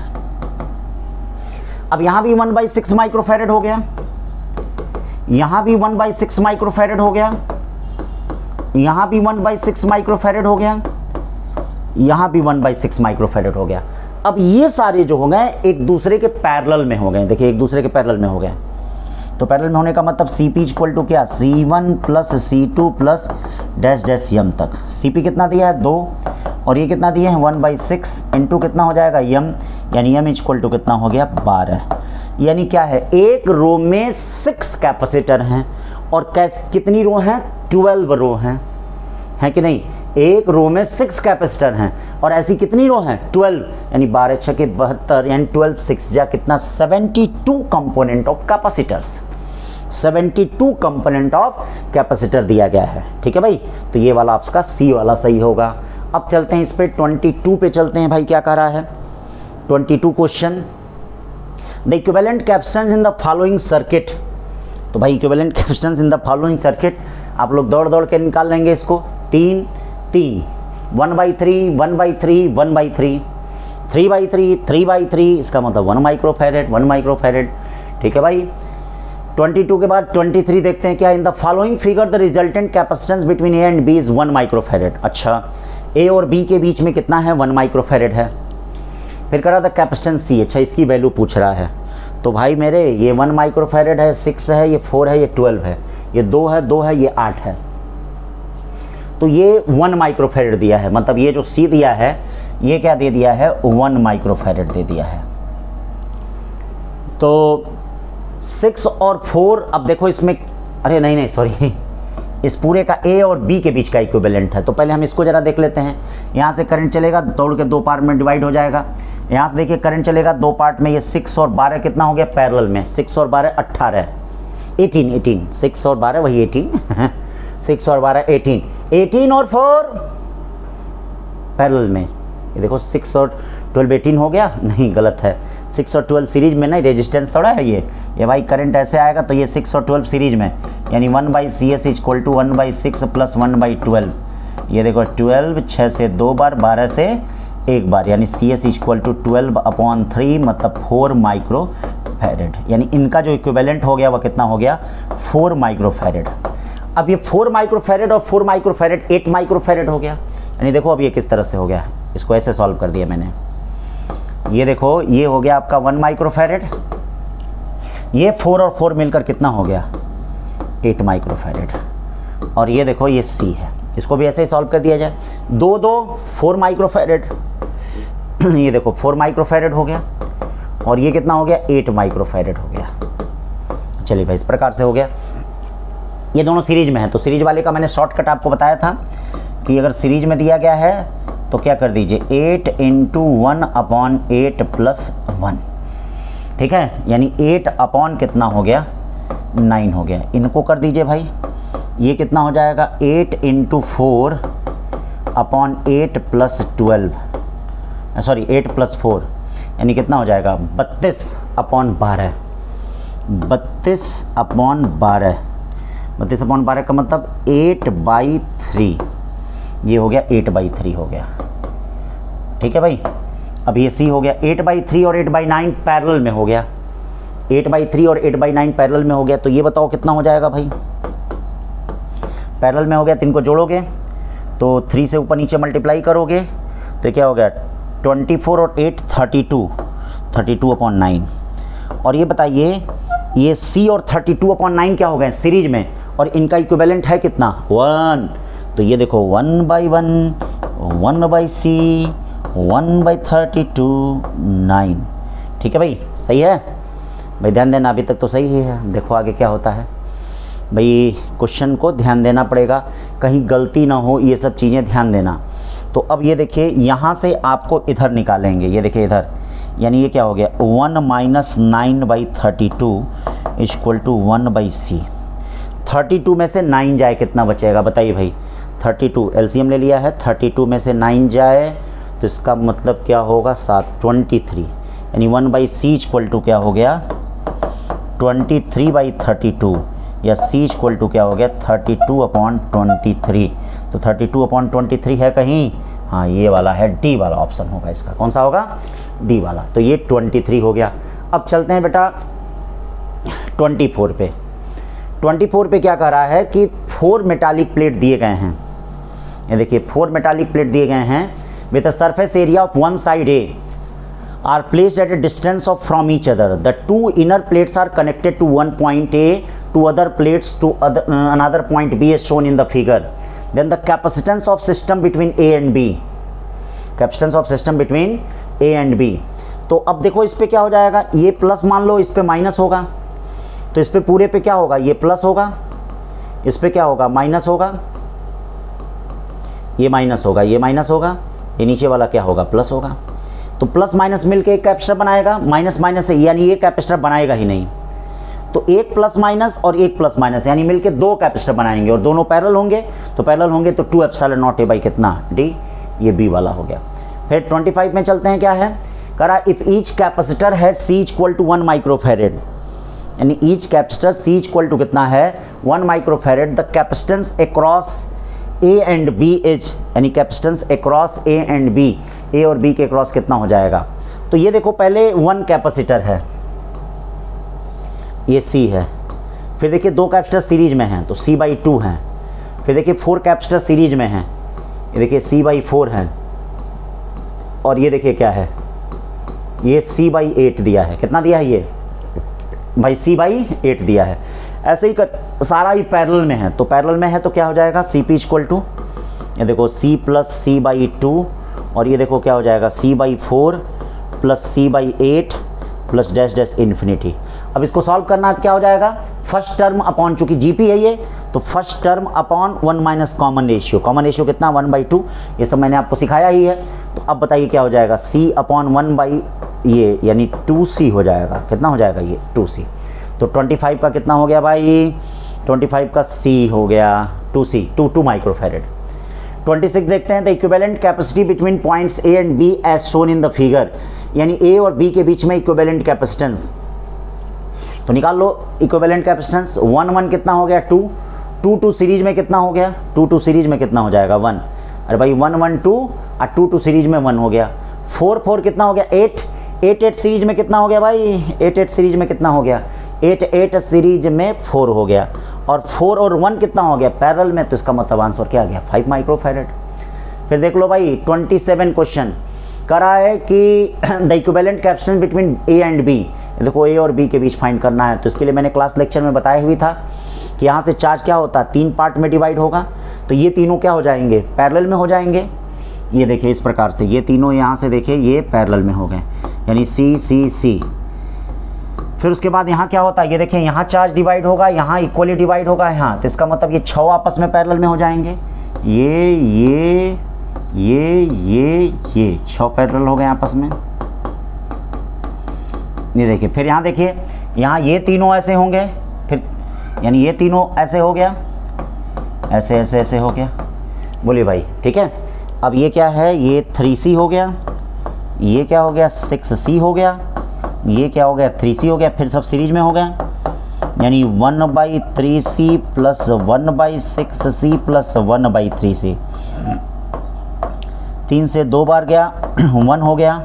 अब यहाँ भी 1/6 माइक्रोफैरेड हो गया, यहाँ भी 1/6 माइक्रोफैरेड हो गया, यहाँ भी 1/6 माइक्रोफैरेड हो गया, यहाँ भी 1/6 माइक्रोफैरेड हो गया। अब ये सारे जो हो गए एक दूसरे के पैरेलल में हो गए, देखिए एक दूसरे के पैरेलल में हो गए। तो पैरेलल में होने का मतलब CP इक्वल टू क्या, C1 plus C2 plus dash dash यम तक। CP कितना दिया है, 2, और ये कितना दिया है 1/6 इंटू कितना हो जाएगा यम, यानी यम इक्वल टू कितना हो गया 12। यानी क्या है, एक रो में 6 कैपेसिटर हैं और कितनी रो हैं, 12 रो हैं, है कि नहीं। एक रो में 6 कैपेसिटर हैं और ऐसी कितनी रो हैं, 12, यानी 12 6 के 72, यानी 12 6 जा कितना 72 component of capacitors, 72 component of capacitor दिया गया है। ठीक है भाई, तो ये वाला आपका सी वाला सही होगा। अब चलते हैं इस पे 22 पे चलते हैं भाई, क्या कह रहा है 22 question, the equivalent capacitance in the following circuit. तो भाई equivalent capacitance in the following circuit आप लोग दौड़ दौड़ के निकाल लेंगे इसको, 3 3 1/3 1/3 1/3 3/3 3/3, इसका मतलब 1 माइक्रोफैरेड 1 माइक्रोफैरेड। ठीक है भाई, 22 के बाद 23 देखते हैं क्या। In the following figure the resultant capacitance between A and B is 1 microfarad. अच्छा, ए और बी के बीच में कितना है, 1 माइक्रोफेरेड है। फिर कह रहा था कैपेसिटेंस सी, अच्छा इसकी वैल्यू पूछ रहा है। तो भाई मेरे ये 1 माइक्रोफेरेड है, 6 है, ये 4 है, ये 12 है, ये 2 है, 2 है, ये 8 है। तो ये 1 माइक्रोफेरेड दिया है, मतलब ये जो सी दिया है ये क्या दे दिया है, 1 माइक्रोफेरेड दे दिया है। तो 6 और 4, अब देखो इसमें, अरे नहीं सॉरी, इस पूरे का ए और बी के बीच का इक्विवेलेंट है। तो पहले हम इसको ज़रा देख लेते हैं। यहाँ से करंट चलेगा, दौड़ के 2 पार्ट में डिवाइड हो जाएगा। यहाँ से देखिए करंट चलेगा 2 पार्ट में, ये 6 और 12 कितना हो गया पैरेलल में, 6 और 12 18, 18, 6 और 12 वही 18 6 और 12 18 और 4 पैरेलल में। ये देखो 6 और 12 18 हो गया, नहीं गलत है, 6 और 12 सीरीज में नहीं, रेजिस्टेंस थोड़ा है ये भाई करंट ऐसे आएगा तो ये 6 और 12 सीरीज में, यानी 1/CS इक्वल टू 1/6 प्लस 1/12। ये देखो 12 6 से 2 बार, 12 से 1 बार, यानी CS इक्वल टू 12/3 मतलब 4 माइक्रोफेरेड। यानी इनका जो इक्विवेलेंट हो गया वह कितना हो गया, 4 माइक्रोफेरेड। अब ये 4 माइक्रोफेरेड और 4 माइक्रोफेरेड 8 माइक्रोफेरेड हो गया। यानी देखो अब ये किस तरह से हो गया, इसको ऐसे सॉल्व कर दिया मैंने। ये देखो ये हो गया आपका 1 माइक्रोफेरेड, ये 4 और 4 मिलकर कितना हो गया, 8 माइक्रोफेरेड। और ये देखो ये C है, इसको भी ऐसे ही सॉल्व कर दिया जाए। 4 माइक्रोफेरेड ये देखो 4 माइक्रोफेरेड हो गया, और ये कितना हो गया, 8 माइक्रोफेरेड हो गया। चलिए भाई इस प्रकार से हो गया। ये दोनों सीरीज में है, तो सीरीज वाले का मैंने शॉर्टकट आपको बताया था कि अगर सीरीज में दिया गया है तो क्या कर दीजिए, 8 × 1/8 + 1, ठीक है, यानी 8 अपॉन कितना हो गया, 9 हो गया। इनको कर दीजिए भाई, ये कितना हो जाएगा, 8 × 4/8 + 12, सॉरी 8 + 4, यानी कितना हो जाएगा, 32/12, 32/12, 32/12 का मतलब 8/3, ये हो गया 8/3 हो गया, ठीक है भाई। अब ये C हो गया, 8/3 और 8/9 पैरेलल में हो गया, 8/3 और 8/9 पैरेलल में हो गया। तो ये बताओ कितना हो जाएगा भाई, पैरेलल में हो गया तो इनको जोड़ोगे तो 3 से ऊपर नीचे मल्टीप्लाई करोगे तो क्या हो गया, 24 और 8 32, 32/9। और ये बताइए ये C और 32/9 क्या हो गए सीरीज में, और इनका इक्विवेलेंट है कितना, 1। तो ये देखो 1/1, 1/C, 1/32, 9, ठीक है भाई, सही है भाई। ध्यान देना, अभी तक तो सही ही है, देखो आगे क्या होता है भाई। क्वेश्चन को ध्यान देना पड़ेगा, कहीं गलती ना हो, ये सब चीज़ें ध्यान देना। तो अब ये देखिए यहाँ से आपको इधर निकालेंगे, ये देखिए इधर, यानी ये क्या हो गया, 1 - 9/32 इक्वल टू 1/C। 32 में से 9 जाए कितना बचेगा बताइए भाई, 32 एलसीएम ले लिया है, 32 में से 9 जाए तो इसका मतलब क्या होगा, 7, 23, यानी 1/C इक्वल टू क्या हो गया, 23/32, या C इक्वल टू क्या हो गया, 32/23। तो 32/23 है कहीं, हाँ ये वाला है, डी वाला ऑप्शन होगा इसका। कौन सा होगा, डी वाला। तो ये 23 हो गया। अब चलते हैं बेटा 24 पे। 24 पे क्या कह रहा है कि 4 मेटालिक प्लेट दिए गए हैं, ये देखिए 4 मेटालिक प्लेट दिए गए हैं with a surface area of one side A are placed at a distance of from each other. The 2 inner plates are connected to one point A, to other plates to another point B as shown in the figure. Then the capacitance of system between A and B. Capacitance of system between A and B. तो अब देखो इस पे क्या हो जाएगा, ये plus मान लो, इस पे माइनस होगा, तो इस पे पूरे पे क्या होगा, ये प्लस होगा, इस पे क्या होगा, माइनस होगा, ये माइनस होगा, ये माइनस होगा, ये नीचे वाला क्या होगा, प्लस होगा। तो प्लस माइनस मिलके एक कैपेसिटर बनाएगा, माइनस माइनस से यानी ये कैपेसिटर बनाएगा ही नहीं। तो एक प्लस माइनस और एक प्लस माइनस यानी मिलके 2 कैपेसिटर बनाएंगे, और दोनों पैरेलल होंगे, तो पैरेलल होंगे तो 2ε0 A कितना, डी, ये बी वाला हो गया। फिर 25 में चलते हैं, क्या है कह रहा, इफ ईच कैपेसिटर है C इक्वल टू 1 माइक्रोफेरेड, यानी each capacitor C equal to कितना है, 1 microfarad, the capacitance across A and B is, यानी capacitance across A and B, A और B के अक्रॉस कितना हो जाएगा। तो ये देखो पहले 1 कैपेसिटर है, ये C है, फिर देखिए 2 कैपेसिटर सीरीज में हैं तो C/2 हैं। फिर देखिए 4 कैपेसिटर सीरीज में हैं, ये देखिए C/4 है। और ये देखिए क्या है, ये C/8 दिया है। कितना दिया है ये भाई? C/8 दिया है। ऐसे ही कर सारा ही पैरेलल में है, तो पैरेलल में है तो क्या हो जाएगा? Cp इक्वल टू ये देखो C प्लस C/2 और ये देखो क्या हो जाएगा C/4 plus C/8 plus dash dash infinity. अब इसको सॉल्व करना है तो क्या हो जाएगा? फर्स्ट टर्म अपॉन, चूंकि जीपी है ये तो first term upon 1 minus common ratio. Common ratio कितना? 1/2। ये सब मैंने आपको सिखाया ही है। तो अब बताइए क्या हो जाएगा? C अपॉन 1 ये यानी 2C हो जाएगा। कितना हो जाएगा ये? 2C। तो 25 का कितना हो गया भाई? 25 का C हो गया 2C, 2 माइक्रोफैरेड। 26 देखते हैं। The equivalent capacity between points A and B as shown in the figure, यानी A और B के बीच में इक्विवेलेंट कैपेसिटेंस। तो निकाल लो इक्विवेलेंट कैपेसिटेंस। 1 कितना हो गया? 2 सीरीज में कितना हो गया? 2 सीरीज में कितना हो जाएगा? 1। अरे भाई 1 2 और 2 सीरीज में 1 हो गया। 4 कितना हो गया? 8 सीरीज में कितना हो गया भाई? 8 सीरीज में कितना हो गया? 8 सीरीज में 4 हो गया। और 4 और 1 कितना हो गया? पैरेलल में। तो इसका मतलब आंसर क्या आ गया? 5 माइक्रोफैरेड। फिर देख लो भाई 27 क्वेश्चन करा है कि the equivalent capacitance between A and B। देखो A और B के बीच फाइंड करना है। तो इसके लिए मैंने क्लास लेक्चर में बताया हुई था कि यहाँ से चार्ज क्या होता है? 3 पार्ट में डिवाइड होगा। तो ये तीनों क्या हो जाएंगे? पैरेलल में हो जाएंगे। ये देखिए इस प्रकार से ये तीनों यहाँ से देखिए ये पैरेलल में हो गए, यानी C। फिर उसके बाद यहाँ क्या होता है? ये देखिए यहाँ चार्ज डिवाइड होगा, यहाँ इक्वली डिवाइड होगा यहाँ। तो इसका मतलब ये 6 आपस में पैरेलल में हो जाएंगे। ये 6 पैरेलल हो गए आपस में। ये देखिए फिर यहाँ देखिए यहाँ ये तीनों ऐसे होंगे, फिर यानी ये तीनों ऐसे हो गया, ऐसे हो गया। बोलिए भाई ठीक है। अब ये क्या है? ये 3C हो गया, ये क्या हो गया? 6C हो गया, ये क्या हो गया? 3C हो गया। फिर सब सीरीज में हो गया, यानी 1/3C plus 1/6C plus 1/3C। 3 से 2 बार गया 1 हो गया,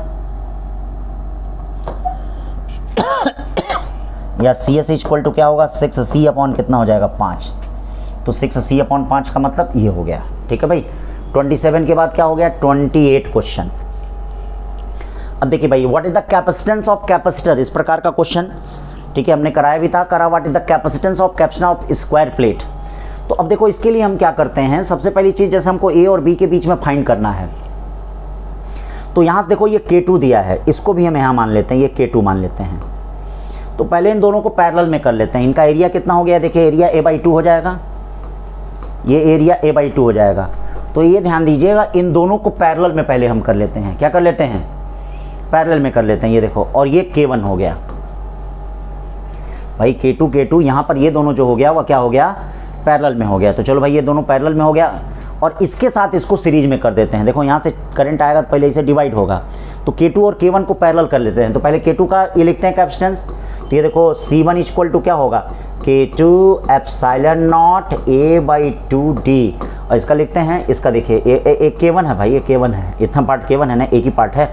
या CS इक्वल टू क्या होगा? 6C अपॉन कितना हो जाएगा? 5। तो 6C अपॉन 5 का मतलब ये हो गया। ठीक है भाई। 27 के बाद क्या हो गया? 28 क्वेश्चन। अब देखिए भाई what is the capacitance of capacitor, इस प्रकार का क्वेश्चन ठीक है हमने कराया भी था। What is the capacitance of capacitor of square plate. तो अब देखो इसके लिए हम क्या करते हैं? सबसे पहली चीज जैसे हमको A और B के बीच में फाइंड करना है, तो यहाँ से देखो ये K2 दिया है, इसको भी हम यहाँ मान लेते हैं, ये K2 मान लेते हैं। तो पहले इन दोनों को पैरेलल में कर लेते हैं। इनका एरिया कितना हो गया? देखिए एरिया A/2 हो जाएगा, ये एरिया A/2 हो जाएगा। तो ये ध्यान दीजिएगा इन दोनों को पैरेलल में पहले हम कर लेते हैं। क्या कर लेते हैं? पैरेलल में कर लेते हैं। ये देखो और ये K1 हो गया भाई, K2 यहाँ पर ये दोनों जो हो गया वह क्या हो गया? पैरेलल में हो गया। तो चलो भाई ये दोनों पैरेलल में हो गया और इसके साथ इसको सीरीज में कर देते हैं। देखो यहाँ से करंट आएगा तो पहले इसे डिवाइड होगा, तो K2 और K1 को पैरेलल कर लेते हैं। तो पहले K2 का ये लिखते हैं कैपेसिटेंस। तो ये देखो C1 इक्वल टू क्या होगा? K2 epsilon not A/2D। और इसका लिखते हैं, इसका देखिए एक K1 है भाई, ये K1 है, इतना पार्ट K1 है ना, एक ही पार्ट है।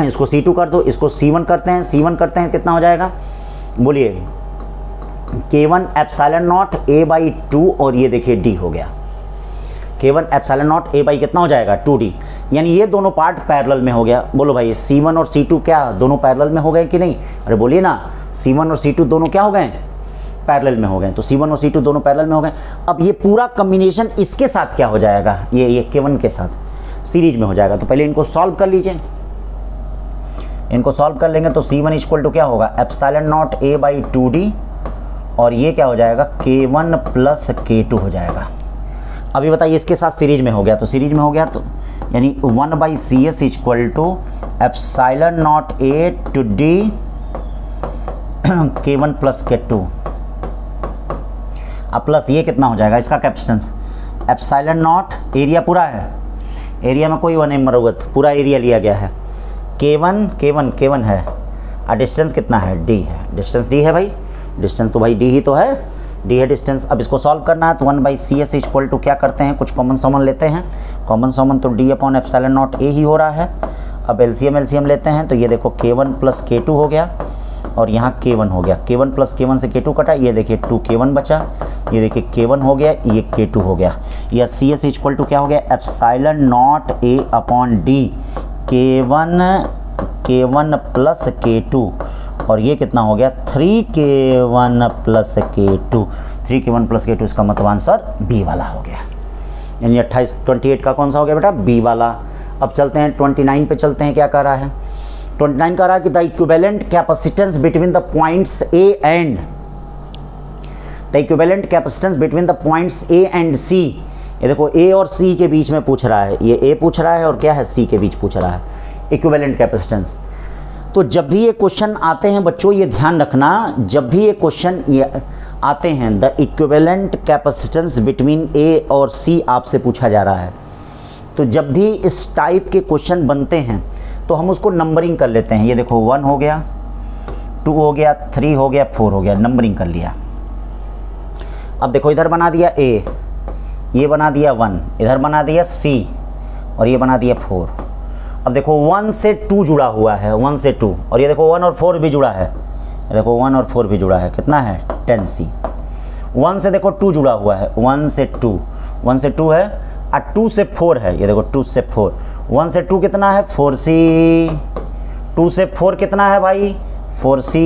इसको C2 कर दो, इसको C1 करते हैं। C1 करते हैं कितना हो जाएगा? बोलिए K1 एप्सिलॉन नॉट A/2 और ये देखिए D हो गया। K1 epsilon not A by कितना हो जाएगा? 2D। यानी ये दोनों पार्ट पैरेलल में हो गया। बोलो भाई C1 और C2 क्या दोनों पैरेलल में हो गए कि नहीं? अरे बोलिए ना, C1 और C2 दोनों क्या हो गए? पैरेलल में हो गए। तो C1 और C2 दोनों पैरेलल में हो गए। अब ये पूरा कॉम्बिनेशन इसके साथ क्या हो जाएगा? ये K1 के साथ सीरीज में हो जाएगा। तो पहले इनको सॉल्व कर लीजिए। इनको सॉल्व कर लेंगे तो C1 इक्वल टू क्या होगा? एप्सिलॉन नॉट A/2D और ये क्या हो जाएगा? K1 प्लस K2 हो जाएगा। अभी बताइए इसके साथ सीरीज में हो गया, तो सीरीज में हो गया तो यानी 1/CS equal to epsilon nought A/D K1 plus K2। अब प्लस ये कितना हो जाएगा? इसका कैपेसिटेंस एप्सिलॉन नॉट, एरिया पूरा है, एरिया में कोई वन नहीं मरोगत, पूरा एरिया लिया गया है। K1 है और डिस्टेंस कितना है? D है। डिस्टेंस D है भाई, डिस्टेंस तो भाई D ही तो है, D है डिस्टेंस। अब इसको सॉल्व करना है तो 1/CS इक्वल टू क्या करते हैं? कुछ कॉमन सॉमन लेते हैं। कॉमन सॉमन तो D upon epsilon not A ही हो रहा है। अब LCM लेते हैं तो ये देखो K1 प्लस K2 हो गया और यहाँ K1 हो गया, K1 प्लस K1 से K2 कटा, ये देखिए 2K1 बचा, ये देखिए K1 हो गया, ये K2 हो गया। या CS इक्वल टू क्या हो गया, epsilon not A upon D K1 plus K2, और ये कितना हो गया 3K1 plus K2, 3K1 plus K2, इसका मतलब आंसर बी वाला हो गया। यानी 28 का कौन सा हो गया बेटा, बी वाला। अब चलते हैं 29 पे चलते हैं, क्या कह रहा है 29 कह रहा है कि the equivalent capacitance between the points A and A and C। ये देखो A और C के बीच में पूछ रहा है, ये A पूछ रहा है और क्या है C के बीच पूछ रहा है इक्विवेलेंट कैपेसिटेंस। तो जब भी ये क्वेश्चन आते हैं बच्चों, ये ध्यान रखना, जब भी ये क्वेश्चन आते हैं the equivalent capacitance between A और C आपसे पूछा जा रहा है, तो जब भी इस टाइप के क्वेश्चन बनते हैं तो हम उसको नंबरिंग कर लेते हैं। ये देखो 1 हो गया, 2 हो गया, 3 हो गया, 4 हो गया, नंबरिंग कर लिया। अब देखो इधर बना दिया A, ये बना दिया 1, इधर बना दिया C और ये बना दिया 4। अब देखो 1 से 2 जुड़ा हुआ है, 1 से 2, और ये देखो 1 और 4 भी जुड़ा है, ये देखो 1 और 4 भी जुड़ा है, कितना है 10C। 1 से देखो 2 जुड़ा हुआ है, 1 से 2 है, और 2 से 4 है, ये देखो 2 से 4, 1 से 2 कितना है 4C, 2 से 4 कितना है भाई 4C।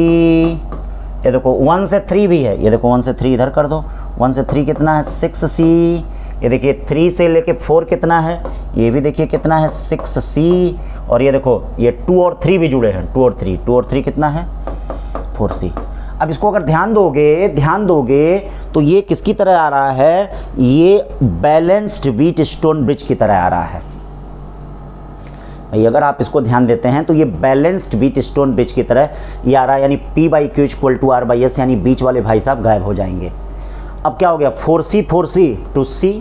ये देखो 1 से 3 भी है, ये देखो 1 से 3 इधर कर दो, 1 से 3 कितना है 6C। ये देखिए 3 से लेके 4 कितना है, ये भी देखिए कितना है 6C, और ये देखो ये 2 और 3 भी जुड़े हैं, 2 और 3 कितना है 4C। अब इसको अगर ध्यान दोगे तो ये किसकी तरह आ रहा है, ये बैलेंस्ड व्हीट स्टोन ब्रिज की तरह आ रहा है भाई। अगर आप इसको ध्यान देते हैं तो ये बैलेंस्ड व्हीट स्टोन ब्रिज की तरह ये आ रहा है, यानी P/Q इक्वल टू R/S, यानी बीच वाले भाई साहब गायब हो जाएंगे। अब क्या हो गया 4C 2C,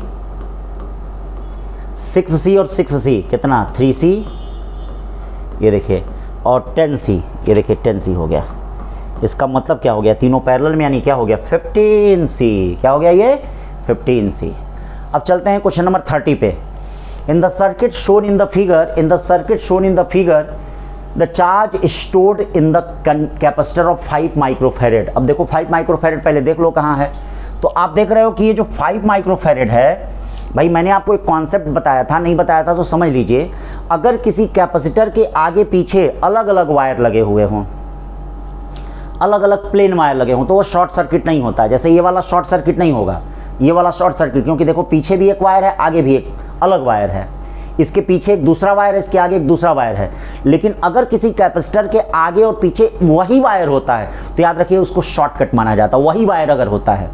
6C और 6C कितना 3C, ये देखिए, और 10C, ये देखिए 10C हो गया। इसका मतलब क्या हो गया, तीनों पैरेलल में, यानी क्या हो गया 15C, क्या हो गया ये 15C। अब चलते हैं क्वेश्चन नंबर 30 पे। In the circuit shown in the figure the charge stored in the capacitor of 5 microfarad. अब देखो 5 माइक्रोफैरेड पहले देख लो कहाँ है, तो आप देख रहे हो कि ये जो 5 माइक्रोफैरेड है भाई, मैंने आपको एक कॉन्सेप्ट बताया था, नहीं बताया था तो समझ लीजिए। अगर किसी कैपेसिटर के आगे पीछे अलग अलग वायर लगे हुए हों, अलग अलग प्लेन वायर लगे हों, तो वो शॉर्ट सर्किट नहीं होता है। जैसे ये वाला शॉर्ट सर्किट नहीं होगा, ये वाला शॉर्ट सर्किट, क्योंकि देखो पीछे भी एक वायर है, आगे भी एक अलग वायर है, इसके पीछे एक दूसरा वायर है, इसके आगे एक दूसरा वायर है। लेकिन अगर किसी कैपेसिटर के आगे और पीछे वही वायर होता है तो याद रखिए उसको शॉर्टकट माना जाता है। वही वायर अगर होता है,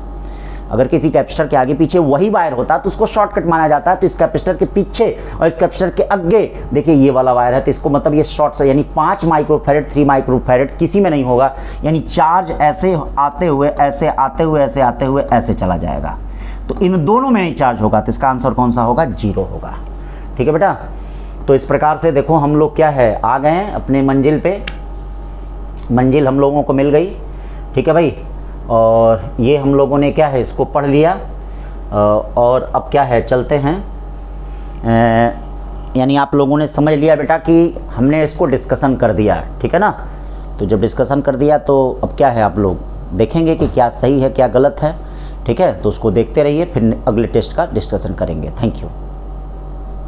अगर किसी कैपेसिटर के आगे पीछे वही वायर होता है तो उसको शॉर्टकट माना जाता है। तो इस कैपेसिटर के पीछे और इस कैपेसिटर के आगे देखिए ये वाला वायर है, तो इसको मतलब ये शॉर्ट, यानी 5 माइक्रोफैरेड 3 माइक्रोफैरेड किसी में नहीं होगा, यानी चार्ज ऐसे आते हुए ऐसे आते हुए ऐसे आते हुए ऐसे चला जाएगा, तो इन दोनों में ही चार्ज होगा। तो इसका आंसर कौन सा होगा, 0 होगा। ठीक है बेटा, तो इस प्रकार से देखो हम लोग क्या है आ गए हैं अपने मंजिल पे, मंजिल हम लोगों को मिल गई। ठीक है भाई, और ये हम लोगों ने क्या है इसको पढ़ लिया, और अब क्या है चलते हैं, यानी आप लोगों ने समझ लिया बेटा कि हमने इसको डिस्कशन कर दिया। ठीक है ना, तो जब डिस्कशन कर दिया तो अब क्या है आप लोग देखेंगे कि क्या सही है क्या गलत है। ठीक है, तो उसको देखते रहिए, फिर अगले टेस्ट का डिस्कशन करेंगे। Thank you.